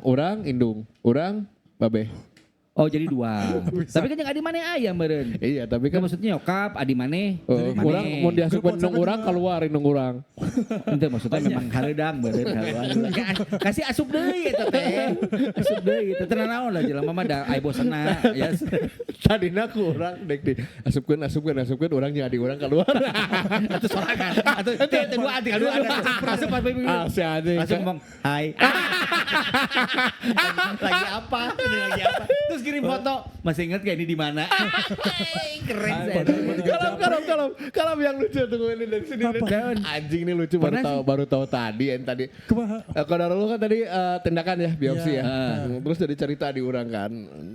Orang Indung, orang Babe. Oh jadi 2. Tapi kan yang adi mana ayam meureun. Iya, tapi Kan kan maksudnya nyokap, adi maneh, orang mau diasupkan Grup indung orang WhatsApp keluar indung orang. Itu maksudnya memang hareudang beureun kasih asup deui eta teh. Asup deui eta tenang naon lah jelema mah da aya bosenna ya. Tadina ku orang dek di asupkeun orang jeung adik orang keluar. Atuh sorangan. Atuh teh dua anti kadua asup pas bae. Ah, si anjing. Langsung ngomong, "Hai." Lagi apa? Ini lagi apa? Terus kirim foto. Masih ingat kayak ini di mana? Keren saya. Kalau yang lucu tunggu ini dari sini. Anjing ini lucu Pernah baru tahu tadi tadi. Kumaha? Kalau lu kan tadi tindakan ya biopsi Iya. ya. Terus jadi cerita di orang kan.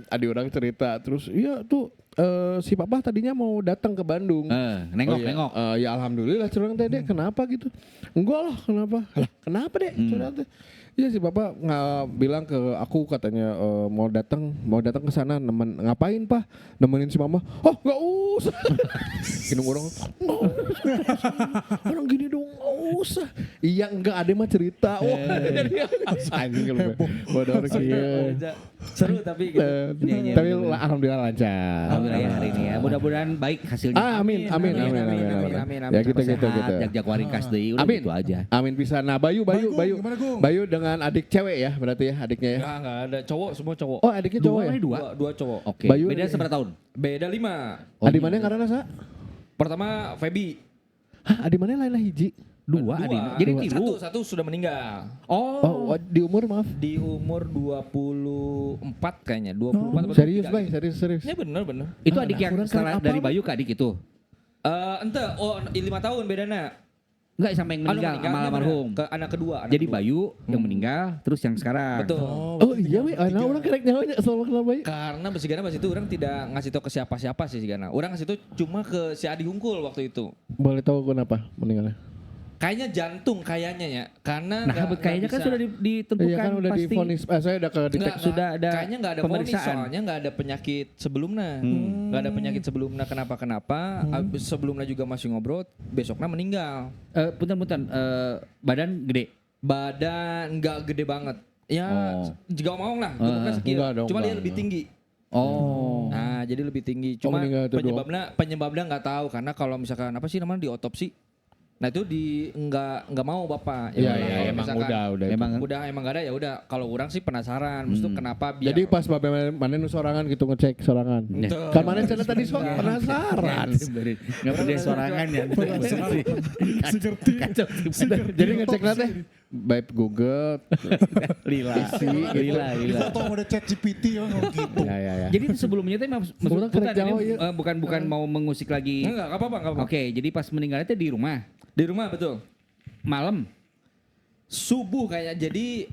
Adi orang cerita terus iya tuh si papa tadinya mau datang ke Bandung. Nengok, iya. nengok. Ya alhamdulillah curang teh deh kenapa gitu. Enggak lah kenapa. Lah kenapa deh curang teh. Iya si bapak bilang ke aku katanya mau datang ke sana ngapain pak nemenin si mama. Oh nggak usah. Gini orang orang gini dong nggak usah. Iya enggak ada mah cerita. Wah anjing kalau bodoh orang kieu. Seru tapi gitu. Iya, Tapi bener-bener. alhamdulillah lancar. Alhamdulillah ya hari ini ya. Mudah-mudahan baik hasilnya. Amin. Ya gitu. Sehat, jak waringkas deui udah Amin. gitu aja. Amin bisa. Nah Bayu Gimana, Gung? Bayu dengan adik cewek ya berarti ya adiknya ya. Enggak ada cowok, semua cowok. Oh adiknya cowok ya. Dua cowok. Oke. Bayu- Beda seberapa tahun? Beda 5. Adi mana yang karena sa? Pertama Feby. Hah, adi mana lain hiji? Dua Dua. adina. Jadi tilu. Satu sudah meninggal. Oh, di umur maaf. Di umur 24 kayaknya. 24 atau Serius, 23 Bay, gitu. serius. Ya bener. Itu adik yang kurang setelah apa, dari Bang? Bayu ke adik itu. Ente, 5 tahun bedana. Enggak sampai yang meninggal sama almarhum. Ke anak kedua. Jadi Bayu yang meninggal, terus yang sekarang. Betul. Oh iya we, anak orang kerek nyawanya soal kenapa ya? Karena Sigana pas itu orang tidak ngasih tahu ke siapa-siapa sih Sigana. Orang ngasih tahu cuma ke si Adi Hungkul waktu itu. Boleh tahu kenapa meninggalnya? Kayaknya jantung kayaknya ya. Karena Nah, kayaknya kan sudah ditentukan Iya kan udah pasti. divonis, saya udah ke Sudah ada kayaknya nggak ada vonis pemeriksaan. soalnya nggak ada penyakit sebelumnya. Nggak ada penyakit sebelumnya kenapa. Abis sebelumnya juga masih ngobrol, besoknya meninggal. Punten, badan gede. Badan nggak gede banget. Ya, jika mau lah, bentuknya sekian. enggak dong, Cuma dia enggak, lebih tinggi. Oh. Nah, jadi lebih tinggi. Cuma meninggal itu penyebabnya nggak tahu karena kalau misalkan apa sih namanya diotopsi. Nah itu nggak mau bapak. Iya kalau emang misalkan udah. Emang nggak ada ya udah. Kalau orang sih penasaran, maksudnya kenapa biar. Jadi pas babe mana nu sorangan gitu ngecek sorangan. Betul. Kan mana cenah tadi penasaran. Enggak pernah sorangan ya. Kacau. Jadi ngecek teh baik Google, Lila. Lila. Foto mode chat GPT gitu. Ya. Jadi sebelumnya teh Orang kerek Jawa, iya. bukan mau mengusik lagi. Enggak apa-apa. Oke, jadi pas meninggalnya teh di rumah. Di rumah betul. Malam. Subuh kayak jadi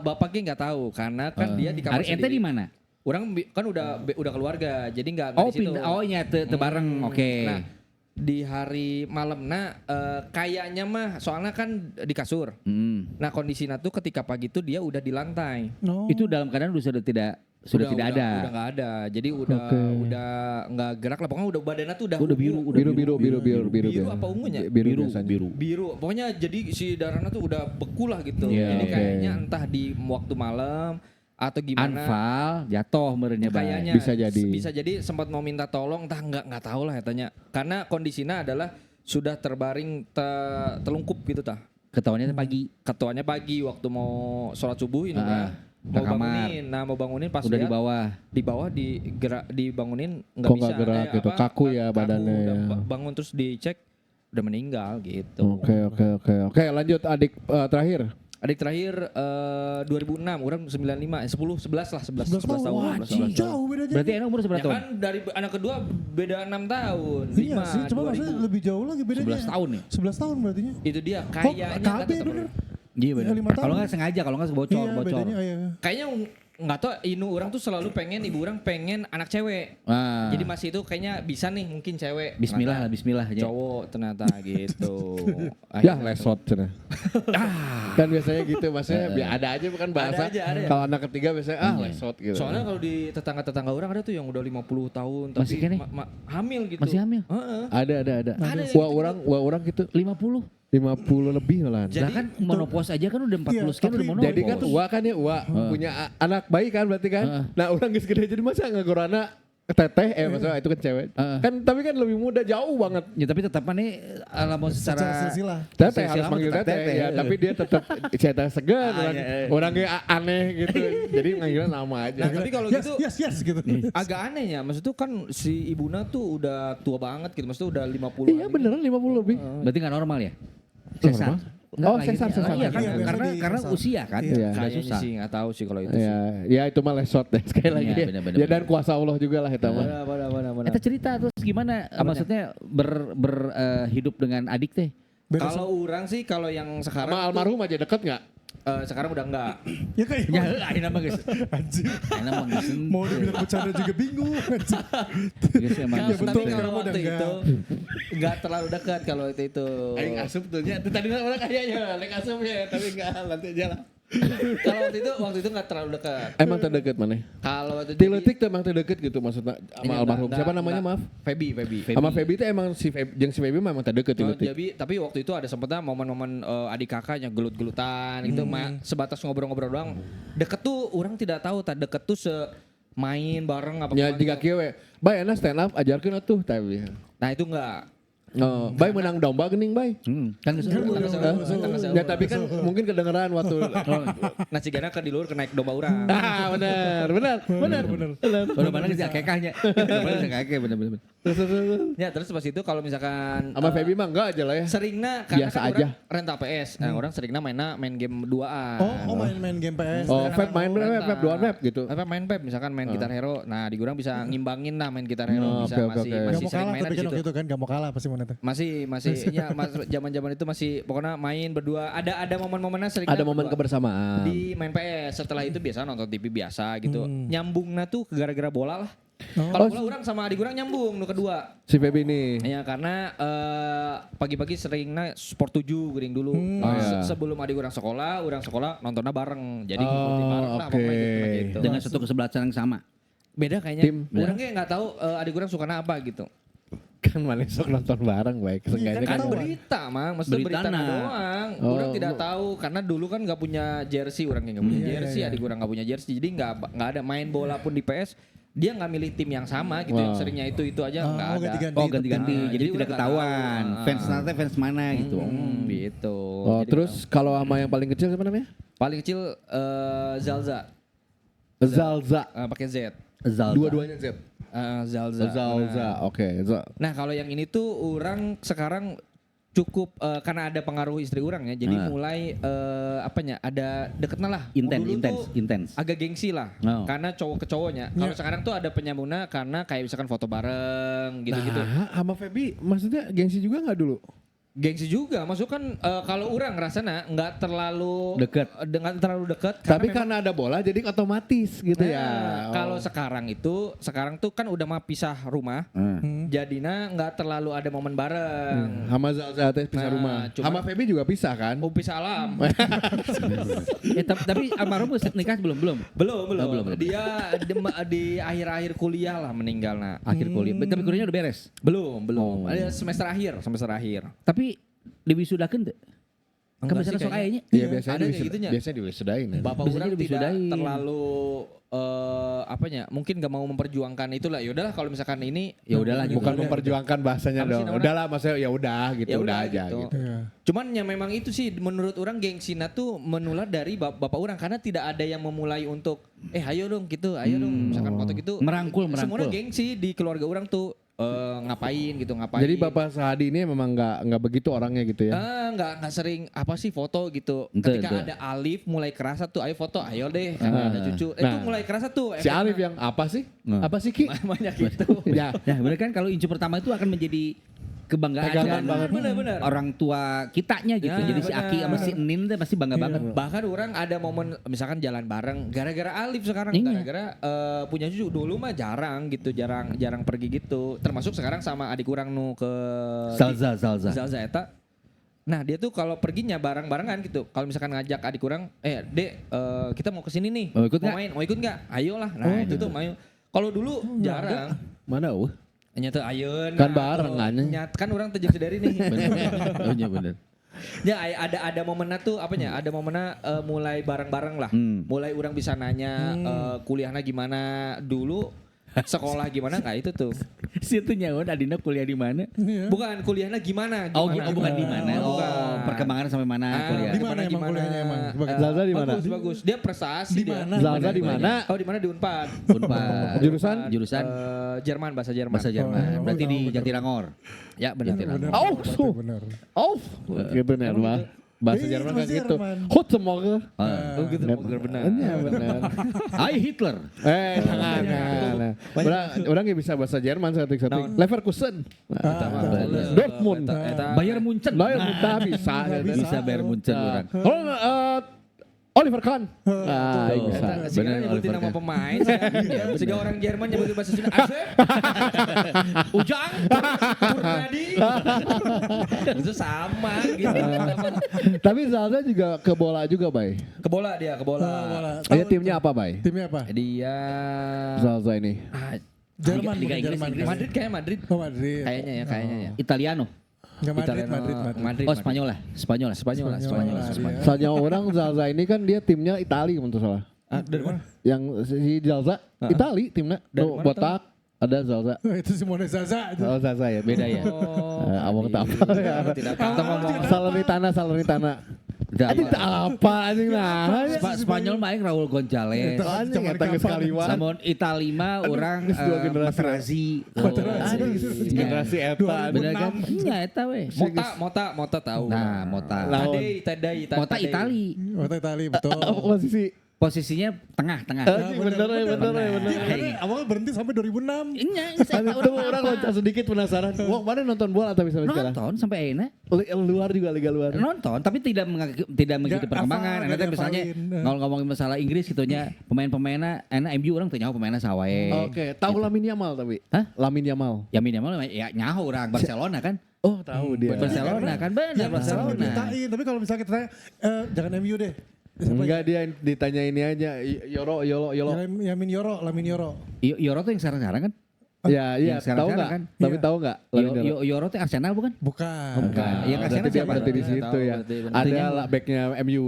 bapaknya nggak tahu karena kan dia di kamar Hari ente di mana? Orang kan udah keluarga, jadi nggak Oh, di situ. pindah. Oh, iya bareng. Oke. Nah, di hari malam kayaknya mah soalnya kan di kasur. Nah, kondisinya tuh ketika pagi tuh dia udah di lantai. Itu dalam keadaan sudah tidak ada. Udah nggak ada. Jadi udah nggak gerak lah. Pokoknya udah badannya tuh udah biru apa ungunya? Biru biasanya. Biru. Pokoknya jadi si darahnya tuh udah beku lah gitu. Iya, Jadi oke. kayaknya entah di waktu malam atau gimana. Anfal jatuh merenya Kayaknya bisa jadi sempat mau minta tolong, entah nggak tahu lah katanya. Karena kondisinya adalah sudah terbaring telungkup gitu tah. Ketawanya pagi. Ketuanya pagi waktu mau sholat subuh ini kan. Mau ke kamar. bangunin, mau bangunin pas Udah lihat, di bawah. dibangunin nggak Kok bisa. nggak gerak gitu, kaku ya badannya Udah ya. bangun terus dicek udah meninggal gitu. Oke, lanjut adik terakhir. Adik terakhir 2006, orang 95, 11 lah, 11 tahun. Wah, 11 tahun. jauh bedanya. Berarti enak umur Ya seberapa tahun? kan dari anak kedua beda 6 tahun. Iya 5, sih, coba maksudnya 2000. lebih jauh lagi bedanya. 11 tahun nih. 11 tahun berarti. Itu dia Kok kayaknya KB tetap- bener? Iya benar. Ya, 5 tahun. Kalau nggak sengaja, kalau nggak bocor. Iya bedanya, iya. Kayaknya nggak tahu orang tuh selalu pengen ibu orang pengen anak cewek. Ah. Jadi masih itu kayaknya bisa nih mungkin cewek. Bismillah lah, Bismillah aja. Cowok ternyata gitu. Ya lesot cenah. Kan biasanya gitu maksudnya ada aja bukan bahasa. Ada aja. Kalau anak ketiga biasanya lesot gitu. Soalnya kalau di tetangga-tetangga orang ada tuh yang udah 50 tahun tapi Masih kene? hamil gitu. Masih hamil? Heeh. Ada. Ada Wah orang gitu 50. 50 lebih malahan. Lah kan menopause aja kan udah 40 Iya, sekian udah tapi- menopause. Jadi kan kan punya anak bayi kan berarti kan. Nah orang geus gede jadi masa ngagorana teteh maksudnya itu kan cewek. Kan tapi kan lebih muda jauh banget. Ya tapi tetap nih alamun Secara secara silsilah. Teteh Silsilah harus mah manggil tetap teteh ya, tapi dia tetap cerita segan orang kayak aneh gitu. Jadi manggilnya nama aja. Nah, tapi kalau Yes, gitu yes gitu. agak aneh ya. Maksudnya kan si ibuna tuh udah tua banget gitu. Maksudnya udah 50. Iya beneran 50 lebih. berarti nggak normal ya? Normal? Enggak, Oh, lahirnya. sesar. Iya kan, Iya, karena biasa di karena sesar. usia kan. Iya. Udah Kayaknya susah. sih nggak tahu sih kalau itu sih. Ya itu mah lesot deh sekali lagi. Iya, Ya. benar-benar. Ya dan kuasa Allah juga lah itu mah. Benar. Kita cerita terus gimana maksudnya hidup dengan adik teh? Kalau orang sih kalau yang sekarang Sama almarhum aja deket nggak? sekarang udah enggak. Ya kayak Ya, ayeuna mah geus. anjing. Ayeuna mah geus. Mau dibilang bercanda juga bingung. anjing. Geus emang. Iya, Tapi betul, kalau sekarang waktu udah itu enggak terlalu dekat kalau itu. Aing asup tuh nya. Tadi orang kayaknya lek asup ya, tapi enggak nanti aja lah. Kalau waktu itu enggak terlalu dekat. Emang terdekat mana? Kalau waktu itu Tiletik tuh emang terdekat gitu maksudnya sama almarhum. Siapa namanya maaf? Feby. Sama Feby tuh emang si Feby memang terdekat Tiletik. Tapi waktu itu ada sempatnya momen-momen adik kakaknya gelut-gelutan gitu sebatas ngobrol-ngobrol doang. Deket tuh orang tidak tahu deket tuh main bareng apa Ya gimana jika gitu. kieu we. Bay enak stand up ajarkeun atuh tapi. Nah itu enggak. Oh, Bay menang domba geuning Bay. Kan geus Ya tapi kan mungkin kedengeran waktu Nah cigana ke di luar naik domba orang. benar. Udah mana geus akekahnya. Udah mana geus akekeh bener. Ya terus pas itu kalau misalkan Sama Feby mah enggak aja lah ya. seringnya karena Biasa kan aja. orang rental PS. Nah, orang seringnya main game 2an. Oh main game PS. Oh, Feb main Feb 2 Feb gitu. Apa main Pep misalkan main Gitar Hero. Nah, di Gurang bisa ngimbangin lah main Gitar Hero bisa oke, masih oke. Gak masih mau sering kalah main tapi di kan situ. waktu itu kan gak mau kalah pasti mana tuh. Masih ya zaman-zaman itu masih pokoknya main berdua. Ada momen-momennya sering Ada momen kebersamaan. di main PS. Setelah itu biasa nonton TV biasa gitu. Nyambungnya tuh gara-gara bola lah. Kalau bola orang sama adik orang nyambung nu kedua. Si Feby nih. Ya karena pagi-pagi seringnya sport 7 gering dulu. Oh, iya. Sebelum adik orang sekolah nontonnya bareng. Jadi Oh, ngikutin bareng lah oke. pokoknya gitu. Dengan satu kesebelasan yang sama. Beda kayaknya. Tim. Orang kayak nggak tahu adik orang sukanya apa gitu. Kan mana sok nonton bareng baik. Seenggaknya Kan kan. berita mang, maksudnya berita Beritana. doang. Oh, Orang tidak tahu karena dulu kan nggak punya jersey, orang nggak punya jersey, adik orang nggak punya jersey, jadi nggak ada main bola pun di PS. Dia nggak milih tim yang sama gitu, yang seringnya itu aja nggak ada. ganti-ganti. Oh ganti-ganti, Nah, jadi jadi tidak udah ketahuan. nggak tahu. Fans nanti fans mana gitu. Gitu. Oh, Jadi terus kalau sama yang paling kecil siapa namanya? paling kecil Zalza, Zalza. pakai Z. Zalza. Dua-duanya Z. Zalza. Zalza. Oke. Nah kalau yang ini tuh orang sekarang cukup karena ada pengaruh istri orang ya, jadi mulai ada deketnya lah. Dulu tuh Intens. agak gengsi lah, Oh. karena cowok ke cowoknya. Kalau sekarang tuh ada penyambungnya karena kayak misalkan foto bareng gitu-gitu. Nah, sama Feby maksudnya gengsi juga nggak dulu? Gengsi juga, maksud kan kalau orang ngerasanya nggak terlalu Deket. dengan terlalu dekat. Tapi karena ada bola jadi otomatis gitu ya. Kalau sekarang tuh kan udah mah pisah rumah, jadinya nggak terlalu ada momen bareng. Sama Zalza teh pisah Nah, rumah. cuman- Sama Feby juga pisah kan? Oh pisah alam. Tapi almarhum udah nikah belum? belum. belum. Dia di akhir-akhir kuliah lah meninggalnya. Akhir kuliah. Tapi kuliahnya udah beres. Belum. Ada semester akhir. Tapi diwisudakeun teu? Kan Enggak biasanya sih sok kayaknya. kayaknya. Iya biasanya ada kayak gitunya. biasanya diwisudain. ya. Bapak Biasanya orang tidak diwisudain. terlalu mungkin gak mau memperjuangkan itulah. Ya udahlah kalau misalkan ini Ya udahlah gitu. Bukan memperjuangkan bahasanya Apa sih dong. namanya? Udahlah maksudnya ya udah gitu, ya udah aja gitu. gitu. Iya. Cuman ya memang itu sih menurut orang gengsina tuh menular dari bapak orang karena tidak ada yang memulai untuk ayo dong gitu, ayo dong misalkan foto gitu. Merangkul. Semuanya gengsi di keluarga orang tuh ngapain. Jadi Bapak Sahadi ini memang nggak begitu orangnya gitu ya. nggak sering apa sih foto gitu. Ente, Ketika ente. ada Alif mulai kerasa tuh ayo foto, ayo deh karena ada cucu. Itu Nah. mulai kerasa tuh. Si Alif yang apa sih? Nah. Apa sih Ki? banyak gitu. Ya. Nah bener kan kalau incu pertama itu akan menjadi kebanggaan Pegangan banget. Bener. orang tua kitanya gitu. Ya, Jadi si Aki sama si Enin tuh pasti bangga banget. Bahkan orang ada momen misalkan jalan bareng gara-gara Alif sekarang Iya. gara-gara punya cucu. Dulu mah jarang gitu, jarang pergi gitu. Termasuk sekarang sama adik orang nu ke Zalza. Zalza eta. Nah, dia tuh kalau perginya bareng-barengan gitu. Kalau misalkan ngajak adik orang, Dek, kita mau ke sini nih. Mau ikut mau nggak? main, mau ikut nggak? Ayolah. Nah, itu tuh mau. Kalau dulu jarang. Mana Nyata ayeun. Kan bareng kan. Nyat kan orang tejeng dari nih. Oh iya bener. Ya ada momennya tuh apanya? Ada momennya mulai bareng-bareng lah. Mulai orang bisa nanya kuliahnya gimana dulu, sekolah gimana nggak itu tuh. Situ nyawa Adina kuliah di mana? Bukan kuliahnya gimana? Oh bukan di mana. Oh Bukan. perkembangan sampai mana kuliah. Di mana emang kuliahnya emang? Zalza di mana? Bagus. Dia prestasi Di dia. mana? Zalza di mana? Oh di mana di Unpad? Unpad. Jurusan? Jerman, bahasa Jerman. Bahasa Jerman. Berarti di Jatinangor. Ya benar. Benar. Gitu nih Bang. Bahasa Iya, Jerman kan bahasa gitu. Jerman. Hot semoga. Oh gitu benar. Iya benar. Hai Hitler. Jangan. Orang nggak bisa bahasa Jerman setik-setik. Leverkusen. Dortmund. Bayar Munchen. Bayar Munchen bisa. Bisa bayar Munchen orang. Oliver Kahn. Bisa. Benar nyebutin Oliver nama Kahn. pemain. Sehingga orang Jerman nyebutin bahasa Sunda. Asep. Ujang. Purnadi. Itu sama gitu. Tapi Zalza juga ke bola juga, Bay. Ke bola dia, ke bola. Dia timnya apa, Bay? Timnya apa? Dia Zalza ini. Jerman, Liga bukan Inggris, Jerman. Inggris. Madrid kayak Madrid. Oh Madrid. Kayaknya ya. Italiano. Enggak Madrid, Italiano, Madrid. Oh Spanyol lah. Spanyol. Spanyol. Soalnya orang Zalza ini kan dia timnya Itali menurut salah. Dari mana? Yang si Zalza Itali timnya. Dari Tuh mana botak ada Zalza. Itu Simone Zaza. Oh Zalza ya. Beda ya. Awang tak apa. Tidak tahu. Salernitana. Anjing tak apa anjing nah. Spanyol mah aing Raul Gonzalez. Itu anjing Zaman eta geus kapan? kaliwan. Namun Itali mah orang geus dua generasi. Materazzi. Generasi eta. Bener kan? Nya eta we. Mota tahu. Nah, Mota. Tadei. Mota Itali. Mata Itali betul. Posisi Posisinya tengah-tengah. anjing bener Karena awalnya berhenti sampai 2006. Nya Itu orang loncat sedikit penasaran. Wah, mana nonton bola tapi sampai sekarang. nonton sampai akhirnya Luar juga liga luar. nonton tapi tidak mengikuti perkembangan. hafal, Nanti nggak misalnya dihafalin. kalau ngomongin masalah Inggris gitunya pemain-pemainnya enak MU orang tuh nyaho pemainnya sawae. Oke, tahu Lamine Yamal tapi. Hah? Lamine Yamal. Ya minimal ya nyaho orang Barcelona kan. Oh, tahu dia. Barcelona kan benar Barcelona. Dimintain, tapi kalau misalnya kita tanya, jangan MU deh. Siapa Enggak dia ditanya ini aja. Yoro. Yamin Yoro, Lamin Yoro. Yoro tuh yang sekarang-sekarang kan? Ya, iya, Yang sekarang tahu enggak? kan? Tapi Iya. tahu enggak? Yoro tuh Arsenal bukan? Bukan. Bukan. Yang Arsenal Berarti dia siapa? berarti di Tahu, situ ya. berarti benar. Ada Artinya- lah backnya MU.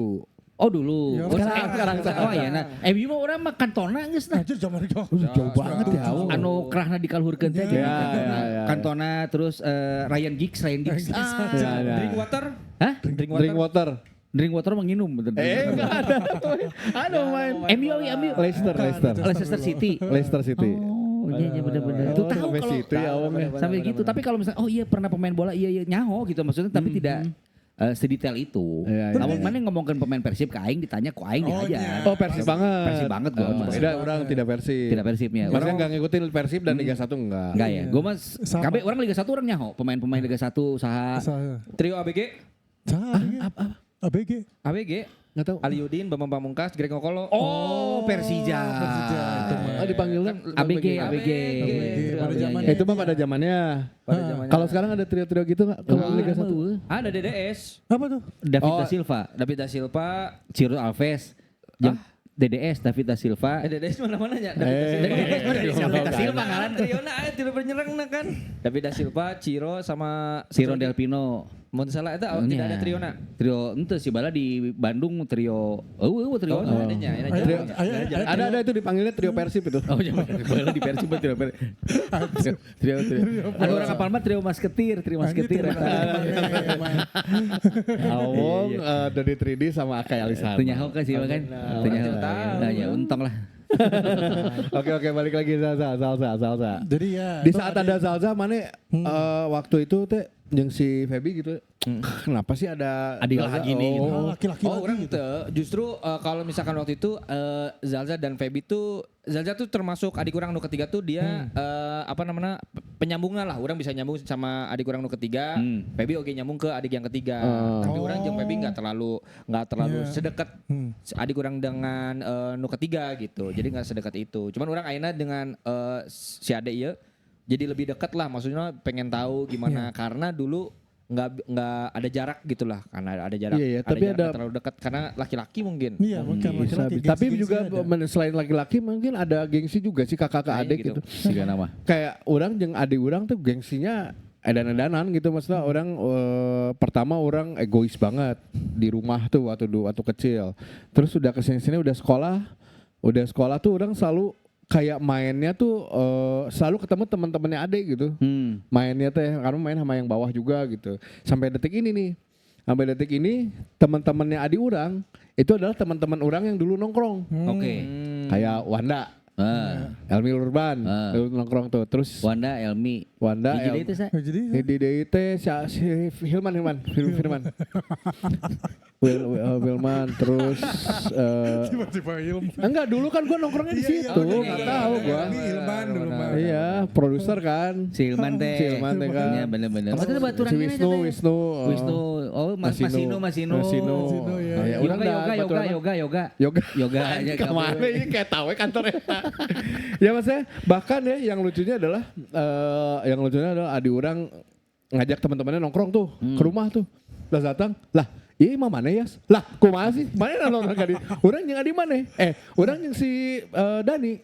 Oh dulu. Yoro Oh, sekarang. Oh iya nah. MU mah orang mah kantona geus nah. Anjir zaman itu. Jauh banget ya. Anu kerahna dikalhurkeun teh. Ya, ya. Kantona terus Ryan Giggs. Ya, ya. Drinkwater. Hah? Drinkwater. Drinkwater menginum betul. Enggak ada. Ada main. MU. Leicester City. Leicester City. Oh iya benar-benar. Itu tahu sampai kalau situ ya Om ya. sampai gitu. Tapi kalau misalnya oh iya pernah pemain bola iya nyaho gitu maksudnya tapi tidak sedetail itu. Iya, iya. Namun mana ngomongin pemain Persib ke aing ditanya ku aing Oh, aja. iya. Oh, Persib banget. Persib banget gua mah. Beda orang tidak Persib. Tidak Persibnya. Maksudnya enggak ngikutin Persib dan Liga 1 enggak. Enggak ya. Gua mas Sama. KB orang Liga 1 orang nyaho pemain-pemain Liga 1 saha Trio ABG. ABG. ABG. Enggak tahu. Aliudin, Bambang Pamungkas, Greg Ngokolo. Oh, Persija. Persija, itu mah. Oh, dipanggilnya ABG. pada zamannya. Itu mah pada zamannya. Pada zamannya. Kalau sekarang ada trio-trio gitu enggak kalau Liga 1? Ada DDS, Apa tuh? David Oh. da Silva, David da Silva. Ciro Alves, DDS David da Silva. DDS mana-mana nya. David da Silva ngaran. Triona tidak penyerang kan. David da Silva, Ciro sama Ciro Del Pino. Mun salah eta tidak ada triona. Trio ente si bala di Bandung trio. Trio. Adanya, Ada itu dipanggilnya trio Persib itu. Oh jangan bala di Persib trio. Trio. Ada orang kapal mah trio masketir Awong dari 3D sama Akai Alisana. Teu nyaho kan sih kan. Teu nyaho. Nah ya untung lah. Oke balik lagi salsa. Jadi ya. Di saat ada salsa mana waktu itu teh yang si Feby gitu. Kenapa sih ada Adik salsa? lagi nih, gitu. Laki-laki Oh lagi orang gitu. justru kalau misalkan waktu itu Zalza dan Feby tuh Zalza tuh termasuk adik orang nu ketiga tuh dia penyambungan lah orang bisa nyambung sama adik orang nu ketiga Feby oke nyambung ke adik yang ketiga tapi orang jeung Feby nggak terlalu sedekat adik orang dengan nu ketiga gitu jadi nggak sedekat itu cuman orang akhirnya dengan si adik ya jadi lebih dekat lah maksudnya pengen tahu gimana karena dulu nggak ada jarak gitulah karena ada jarak Iya, tapi jarak ada nggak terlalu dekat karena laki-laki mungkin Iya, bukan bisa, laki-laki. bisa. Tapi Gengsi-gengsi juga ada. selain laki-laki mungkin ada gengsi juga sih kakak ke Lain adik gitu. gitu. Siga nama. Kayak orang jeung adik orang tuh gengsinya edan-edanan gitu maksudnya orang pertama orang egois banget di rumah tuh waktu kecil. Terus udah kesini-sini udah sekolah tuh orang selalu kayak mainnya tuh selalu ketemu teman-temannya adik gitu. Mainnya teh karena main sama yang bawah juga gitu. Sampai detik ini teman-temannya adik orang itu adalah teman-teman orang yang dulu nongkrong. Oke. Kayak Wanda, Elmi Urban, dulu nongkrong tuh. Terus Wanda Elmi. Jadi itu saya. Jadi di DIT si Hilman. Wilman terus tiba-tiba ilmu. enggak dulu kan gua nongkrongnya di situ, enggak tahu gua. Ilman dulu mah. Iya, produser kan. Si Hilman teh. Si Hilman teh kan. Iya bener-bener. Maksudnya baturan Si Wisnu. Oh Masino. Ya, orang dah baturan. Yoga. Kemana ini kayak tahu kantor eta. Ya maksudnya bahkan ya yang lucunya adalah adik orang ngajak teman-temannya nongkrong tuh ke rumah tuh. Lah datang, lah iya mah mana ya? Lah kumaha sih? Mana nongkrong kali? Urang jeung adi mana? Urang jeung si Dani.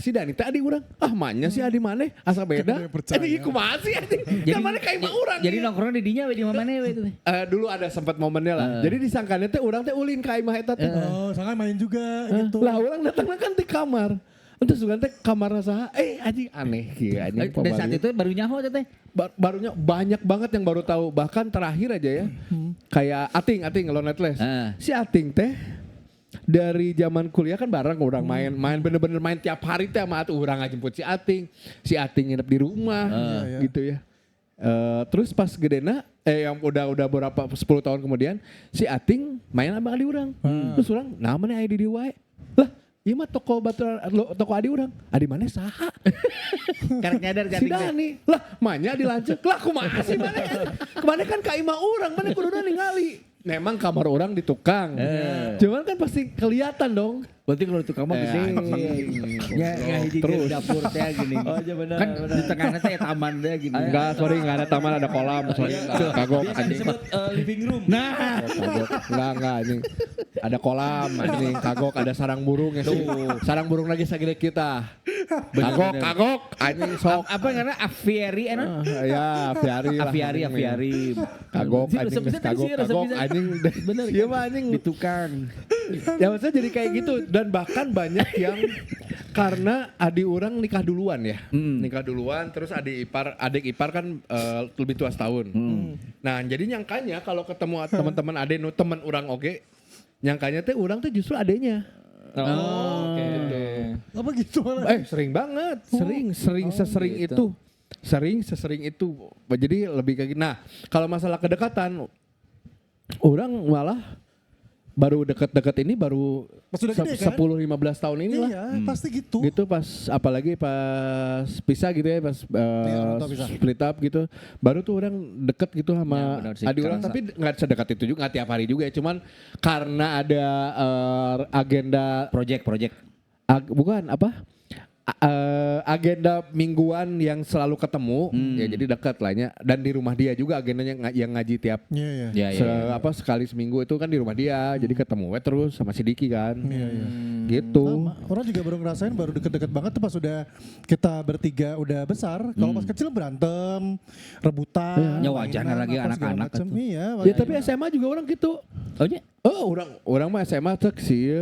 Si Dani teh adik urang. Ah mannya si adi mana? Asa beda. Ini kumaha sih anjing? Kan mana kayak mah urang. Jadi nongkrong di dinya we di mana we itu. Dulu ada sempat momennya lah. Jadi disangkanya teh urang teh ulin ka imah eta teh. Oh, sangat main juga gitu. Lah orang datangnya kan di kamar. Terus sugan teh kamar saha anjing aneh kieu anjing Dan saat itu baru nyaho teh. barunya banyak banget yang baru tahu, bahkan terakhir aja ya. Kayak Ating Lonetless. Si Ating teh dari zaman kuliah kan bareng orang main bener-bener main tiap hari teh sama orang ngajemput si Ating nginep di rumah gitu ya. Terus pas gedena yang udah berapa 10 tahun kemudian si Ating main sama adi orang. Terus orang namanya aya di wae. Lah, ieu mah toko adi orang. Adi mana saha? Karek nyadar Si Dani. Lah, manya dilancek. Lah kumaha sih mana? Kemana kan ka imah urang, mana kuduna ningali. Memang kamar orang di tukang. Cuman kan pasti kelihatan dong. Berarti kalau tukang mah gede. Ya hiji Terus. dapur teh gini. Oh iya benar. Kan di tengahnya teh taman teh gini. Enggak, sorry enggak ada taman, ada kolam. Sorry, kagok Biasa anjing. disebut living room. Nah, Kagok. Enggak anjing. Ada kolam anjing, kagok, ada sarang burung ya sih. Sarang burung lagi sagede kita. Kagok anjing sok. apa karena aviary enak? Ya, aviari lah. Aviary. Kagok anjing, geus kagok anjing. Bener. Iya mah anjing. Di tukang. Ya maksudnya jadi kayak gitu, dan bahkan banyak yang karena adik orang nikah duluan ya. Nikah duluan, terus adik ipar kan lebih tua setahun. Nah, jadi nyangkanya kalau ketemu teman-teman adik teman orang oke, nyangkanya teh orang tuh justru adeknya. Oh, oke. Apa gitu malah? Sering banget, sering sesering gitu. itu. Sesering itu. Jadi lebih kayak gitu. Nah, kalau masalah kedekatan, orang malah baru deket-deket ini baru Pas udah gede kan? 10-15 tahun inilah. Iya, pasti gitu. Gitu pas apalagi pas pisah gitu ya, pas orang tua pisah. split up gitu, baru tuh orang deket gitu Ya, sama benar sih, adik orang, kerasa. tapi nggak sedekat itu juga, nggak tiap hari juga ya, cuman karena ada agenda Project. bukan apa agenda mingguan yang selalu ketemu ya, jadi dekat lahnya, dan di rumah dia juga agendanya yang ngaji tiap Iya, iya. Ya. sekali seminggu itu kan di rumah dia, jadi ketemu terus sama si Diki kan. Iya, iya. Gitu. Sama. Orang juga baru ngerasain baru deket-deket banget tuh pas udah kita bertiga udah besar. Kalau pas kecil berantem, rebutan. Ya wajarnya mainan, lagi apa segala anak-anak macem. tuh. Iya. Ya tapi SMA juga orang gitu. Oh nya? Oh, orang mah SMA cek si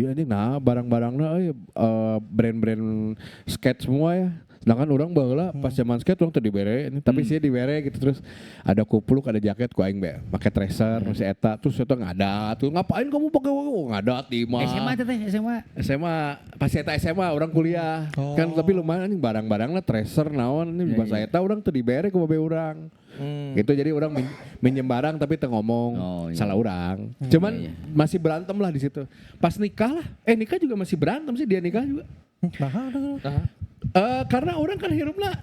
anjing nah barang-barangna brand-brand skate semua ya. Sedangkan orang baheula pas zaman skate orang tuh dibere ini, tapi sih dibere gitu, terus ada kupluk, ada jaket ku aing be, make tracer masih eta, terus eta ngadat. Tuh ngapain kamu pakai ngadat di mah. SMA teh SMA pas eta SMA orang kuliah. Kan tapi lumayan anjing barang-barangna tracer naon ini bahasa eta orang tuh dibere ku babe urang. Gitu, jadi orang minjem barang tapi teu ngomong salah orang. Cuman masih berantem lah di situ. Pas nikah lah, nikah juga masih berantem sih, dia nikah juga. Karena orang kan hirupna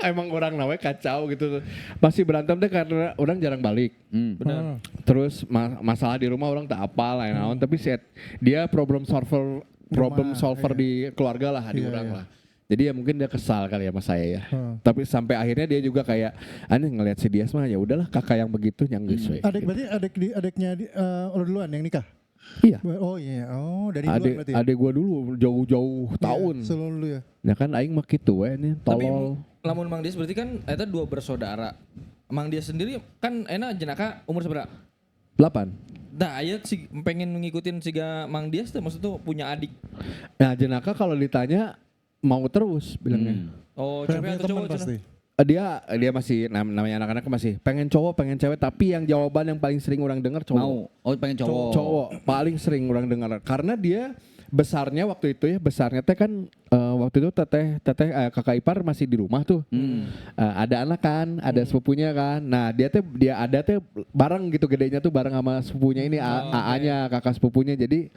emang orang nawe kacau gitu. Masih berantem deh karena orang jarang balik. Benar. Terus masalah di rumah orang tak apal lain naon, tapi dia problem solver di keluarga lah di orang lah. Jadi ya mungkin dia kesal kali ya sama saya ya. Tapi sampai akhirnya dia juga kayak aneh ngelihat si Dias mah ya udahlah kakak yang begitu nyanggeus we. Berarti adiknya lo duluan yang nikah? Iya. Oh iya. Oh dari duluan berarti. Adik gua dulu jauh-jauh tahun. Selalu dulu ya. Ya kan aing mah kitu we nih Tapi tolol. lamun Mang Dias berarti kan eta dua bersaudara. Mang Dias sendiri kan jenaka umur seberapa? 8. Nah, aya si pengen ngikutin siga Mang Dias tuh, maksudnya punya adik. Nah, jenaka kalau ditanya mau terus bilangnya. Oh, Pengen cewek punya atau teman cowok pasti. Dia masih namanya anak-anak masih pengen cowok, pengen cewek, tapi yang jawaban yang paling sering orang dengar cowok. Mau. Oh pengen cowok. Cowok paling sering orang dengar karena dia besarnya waktu itu ya, besarnya teh kan waktu itu teteh kakak ipar masih di rumah tuh. Ada anak kan, ada sepupunya kan. Nah, dia ada teh bareng gitu, gedenya tuh bareng sama sepupunya ini, AA-nya, kakak sepupunya. Jadi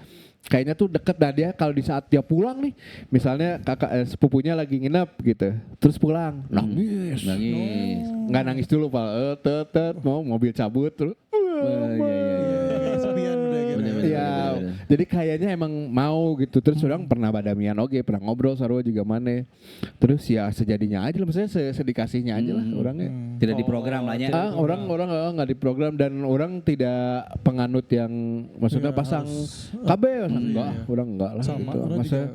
kayaknya tuh deket. Nah, dia kalau di saat dia pulang nih, misalnya kakak sepupunya lagi nginep gitu, terus pulang nangis. Nggak nangis dulu Pak, mau mobil cabut terus. Sepian udah gitu. Iya, jadi kayaknya emang mau gitu. Terus orang pernah badamian pernah ngobrol sarua juga mana. Terus ya sejadinya aja lah, maksudnya sedikasihnya aja lah orangnya. Tidak diprogram lah nya. Orang nggak diprogram, dan orang tidak penganut yang maksudnya Iya, pasang KB, enggak, orang enggak lah. Sama, gitu. orang Maksudnya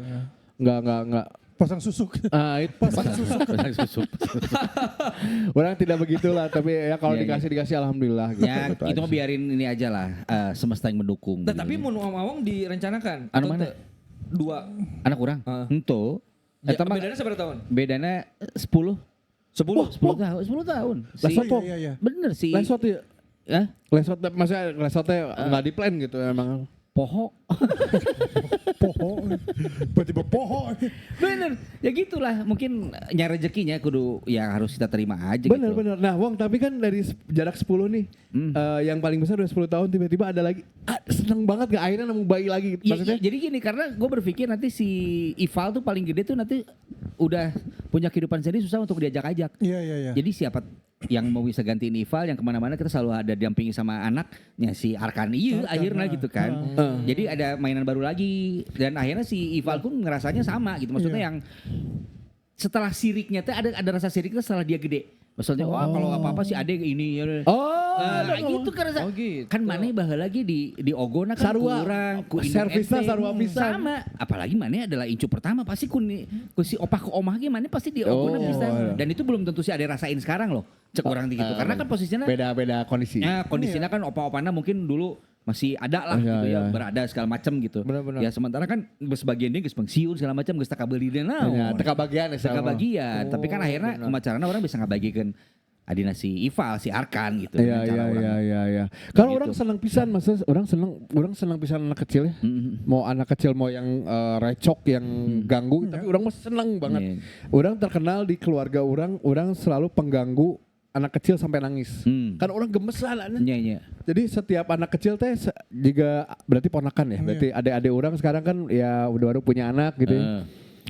juga, ya. enggak. Pasang susuk. Itu orang tidak begitulah, tapi ya kalau Iya, dikasih alhamdulillah gitu. Ya Gitu itu aja. mah biarin ini aja lah, semesta yang mendukung. Nah, tapi mun awang-awang direncanakan. Anu atau mana? teu? 2. Anak urang. Henteu. Eta mah Bedanya seberapa tahun? bedana 10. 10 tahun. 10 tahun. Lesotho. Iya. Bener sih. Lesot ya. Ya, Lesot maksudnya lesotnya nggak di plan gitu emang. poho. Poho. Tiba-tiba poho. Bener. Ya gitulah. Mungkin nyari rezekinya kudu ya harus kita terima aja Bener gitu. bener. Nah Wong tapi kan dari jarak 10 nih, yang paling besar udah 10 tahun tiba-tiba ada lagi, seneng banget gak akhirnya nemu bayi lagi. Maksudnya? Jadi gini, karena gue berpikir nanti si Ival tuh paling gede tuh nanti udah punya kehidupan sendiri, susah untuk diajak-ajak. Iya. Jadi siapa yang mau bisa gantiin Ival, yang kemana-mana kita selalu ada dampingi sama anaknya si Arkan iya akhirnya gitu kan. Jadi ada mainan baru lagi dan akhirnya si Ival pun ngerasanya sama gitu. Maksudnya yang setelah siriknya tuh ada rasa siriknya setelah dia gede. Maksudnya wah kalau apa-apa si Ade ini ya. Nah gitu kan rasa. Kan maneh baheula lagi di Ogona kan Sarua. kurang ku indung Servisnya ente. sarua pisan. Sama. Apalagi maneh adalah incu pertama pasti ku si opah ke omah ge maneh pasti di Ogona bisa. Dan itu belum tentu si Ade rasain sekarang loh. Cek orang gitu. Karena kan posisinya Beda-beda kondisi. ya kondisinya kan opa-opana mungkin dulu masih ada lah gitu ya, berada segala macam gitu. Benar-benar. Ya sementara kan sebagian dia geus pensiun segala macam geus teka beuli deh Ya, teka bagian ya. teka bagian. Tapi kan akhirnya kemacarana orang bisa ngabagikeun adina si Ival, si Arkan gitu. Iya. Kalau orang senang pisan, maksudnya orang senang pisan anak kecil ya. Mau anak kecil mau yang recok yang ganggu, tapi orang mah seneng banget. Iya. Orang terkenal di keluarga orang selalu pengganggu anak kecil sampai nangis. Kan orang gemesan. Iya. Jadi setiap anak kecil teh juga berarti ponakan ya. Berarti adik-adik orang sekarang kan ya udah baru punya anak gitu ya.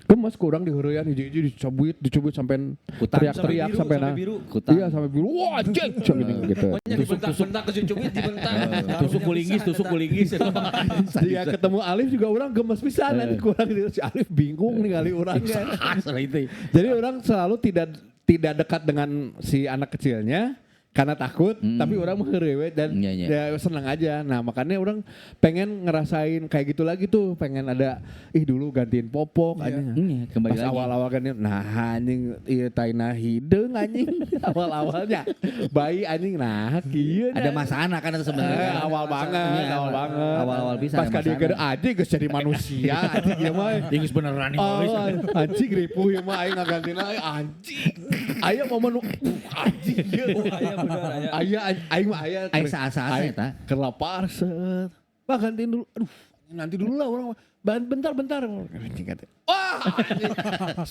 Gemes kurang dihurian hiji-hiji dicubit sampai teriak-teriak sampai biru. Kutang. Iya sampai biru. Wah, cek gitu. Dibentak-bentak kecubit dibentak. Tusuk kulingis. Dia ketemu Alif juga orang gemes pisan nanti kurang si Alif bingung nih kali orang kan. Jadi orang selalu tidak dekat dengan si anak kecilnya karena takut, tapi orang mengherewe dan ya senang aja. Nah makanya orang pengen ngerasain kayak gitu lagi tuh, pengen ada dulu gantiin popok anjing. Kembali Pas lagi. awal-awal kan nah anjing ieu taina hideung anjing awal-awalnya bayi anjing nah kieu Ada masa anak kan sebenarnya. awal banget. Awal-awal bisa. Pas ka dia anjing geus jadi manusia anjing ieu mah. Geus beneran nih. Anjing ripuh ieu mah aing ngagantina anjing. Aya momen anjing ieu. Aya aing mah aya. Aing saat-saat eta. Keur lapar set. Bah gantiin dulu. Aduh, nanti dulu lah orang. Bentar. Anjing kata. Wah, anjing.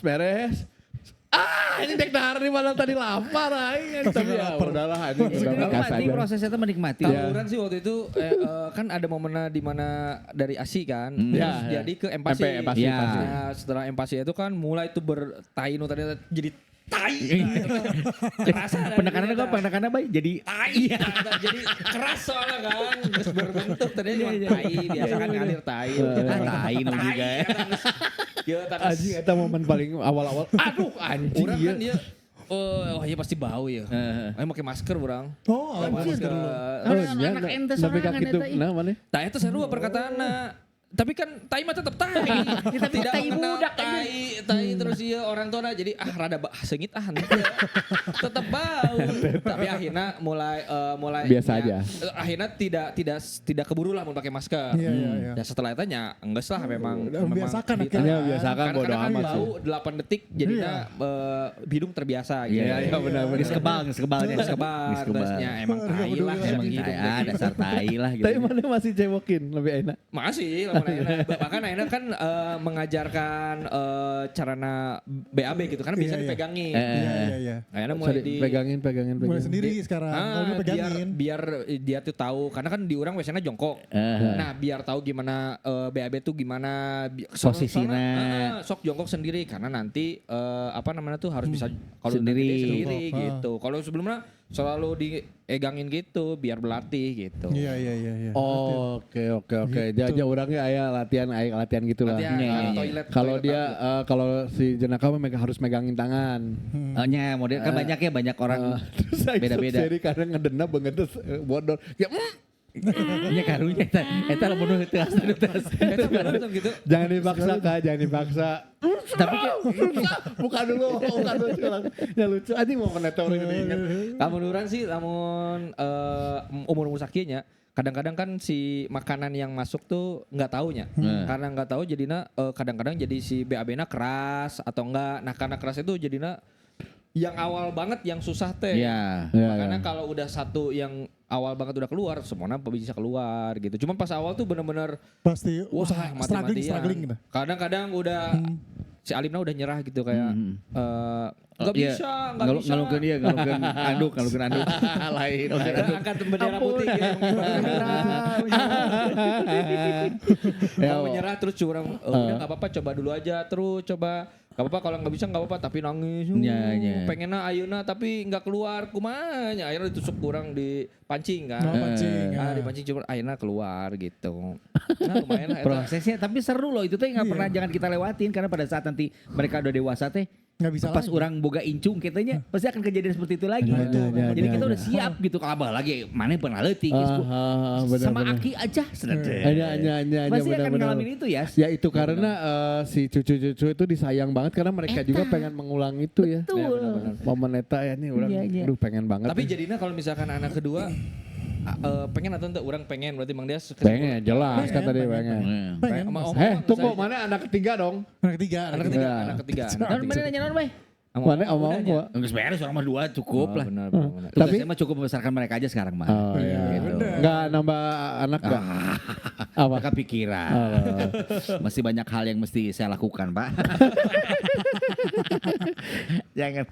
Beres. Ini dek dahar nih mana tadi lapar aing. Tapi ya udahlah anjing. Menikmati prosesnya itu menikmati. Tawuran sih waktu itu kan ada momennya di mana dari ASI kan, terus jadi ke Empasi. Empasi. Nah, setelah Empasi itu kan mulai tuh bertai nu tadi jadi tai. Kerasa Penekanannya baik jadi tai. Jadi keras soalnya kan, terus berbentuk tadinya cuma tai, biasa kan ngalir tai. tai nu juga ya. Ya Anjing eta momen paling awal-awal. Aduh anjing. Urang kan dia iya pasti bau ya. Ayo pakai masker urang. Oh, anjir. Anak ente sampai sorangan kaki itu. eta, Nah mana? Nah itu seru perkataanna. Tapi kan tai mah tetap tai. Tidak tai mengenal budak tai terus iya orang tua jadi rada sengit tetap bau. Tapi akhirnya mulai Biasa ya, aja. Akhirnya tidak keburu lah mau pakai masker. Iya. Ya setelah itu enggak lah memang Membiasakan gitu. akhirnya. Ya, biasakan, Karena bodo kan amat bau sih. 8 detik jadinya hidung terbiasa gitu. Iya benar. Geus kebalnya. Terusnya emang tai lah. Emang iya dasar tai lah gitu. Tapi mana masih cewokin lebih enak. Masih, bahkan akhirnya kan mengajarkan carana BAB gitu kan bisa dipegangin. Iya. Akhirnya mulai pegangin. Mulai sendiri sekarang. Kalau lu pegangin. biar dia tuh tahu karena kan di orang biasanya jongkok. Nah, biar tahu gimana BAB tuh gimana posisinya. Sok jongkok sendiri karena nanti apa namanya tuh harus bisa kalau Sendiri. sendiri gitu. Kalau sebelumnya selalu diegangin gitu biar berlatih gitu. Iya. Oke. Jadi orangnya latihan gitu lah. Latihan toilet. Kalau toilet dia aku. kalau si jenaka mah harus megangin tangan. Nya model kan banyak orang Terus beda-beda. Jadi kadang ngedena banget bodor. Ya Nya karunya eta lamun teu asli tes. gitu. jangan dipaksa Kak, jangan dipaksa. Tapi Buka dulu. Ya lucu. Anjing mau meneta orang diingat. Lamun urang sih lamun umur sakieu nya kadang-kadang kan si makanan yang masuk tuh nggak taunya. Karena nggak tahu jadinya kadang-kadang jadi si BAB-na keras atau enggak. Nah karena keras itu jadinya yang awal banget yang susah teh. Iya. Makanya kalau udah satu yang awal banget udah keluar, semuanya bisa keluar gitu. Cuman pas awal tuh bener-bener Pasti wah usaha mati-matian. struggling gitu. Kadang-kadang udah si Alimna udah nyerah gitu kayak nggak bisa, nggak bisa. Ngalungkeun ieu, ngalungkeun anduk. Lain. Angkat bendera putih gitu. Mau menyerah terus curang. Udah nggak apa-apa, coba dulu aja terus coba. Gak apa-apa kalau nggak bisa nggak apa-apa tapi nangis. Pengennya ayeuna tapi nggak keluar kumanya. Akhirnya ditusuk kurang dipancing kan. Dipancing cuma ayeuna keluar gitu. Nah lumayan lah. Prosesnya tapi seru loh itu teh nggak pernah jangan kita lewatin karena pada saat nanti mereka udah dewasa teh Nggak bisa pas lagi. orang boga incung kitanya pasti akan kejadian seperti itu lagi. Jadi kita udah siap gitu kalau lagi mana pernah leutik sama Aki aja Hanya pasti akan benar-benar. ngalamin itu ya. Ya itu karena si cucu-cucu itu disayang banget karena mereka juga pengen mengulang itu ya. Betul. Momen eta ya nih orang aduh pengen banget. Tapi jadinya kalau misalkan anak kedua pengen atau enggak orang pengen berarti Mang Dias pengen jelas kata dia pengen. Pengen. Tunggu mana anak ketiga dong? Anak ketiga. anak ketiga. Mana nanya non bae? Mana omong gua. Enggak beres orang mah dua cukup lah. Benar. Tugasnya mah cukup membesarkan mereka aja sekarang mah. Oh iya. Enggak nambah anak enggak? Apa? Mereka pikiran. Masih banyak hal yang mesti saya lakukan, Pak. Jangan.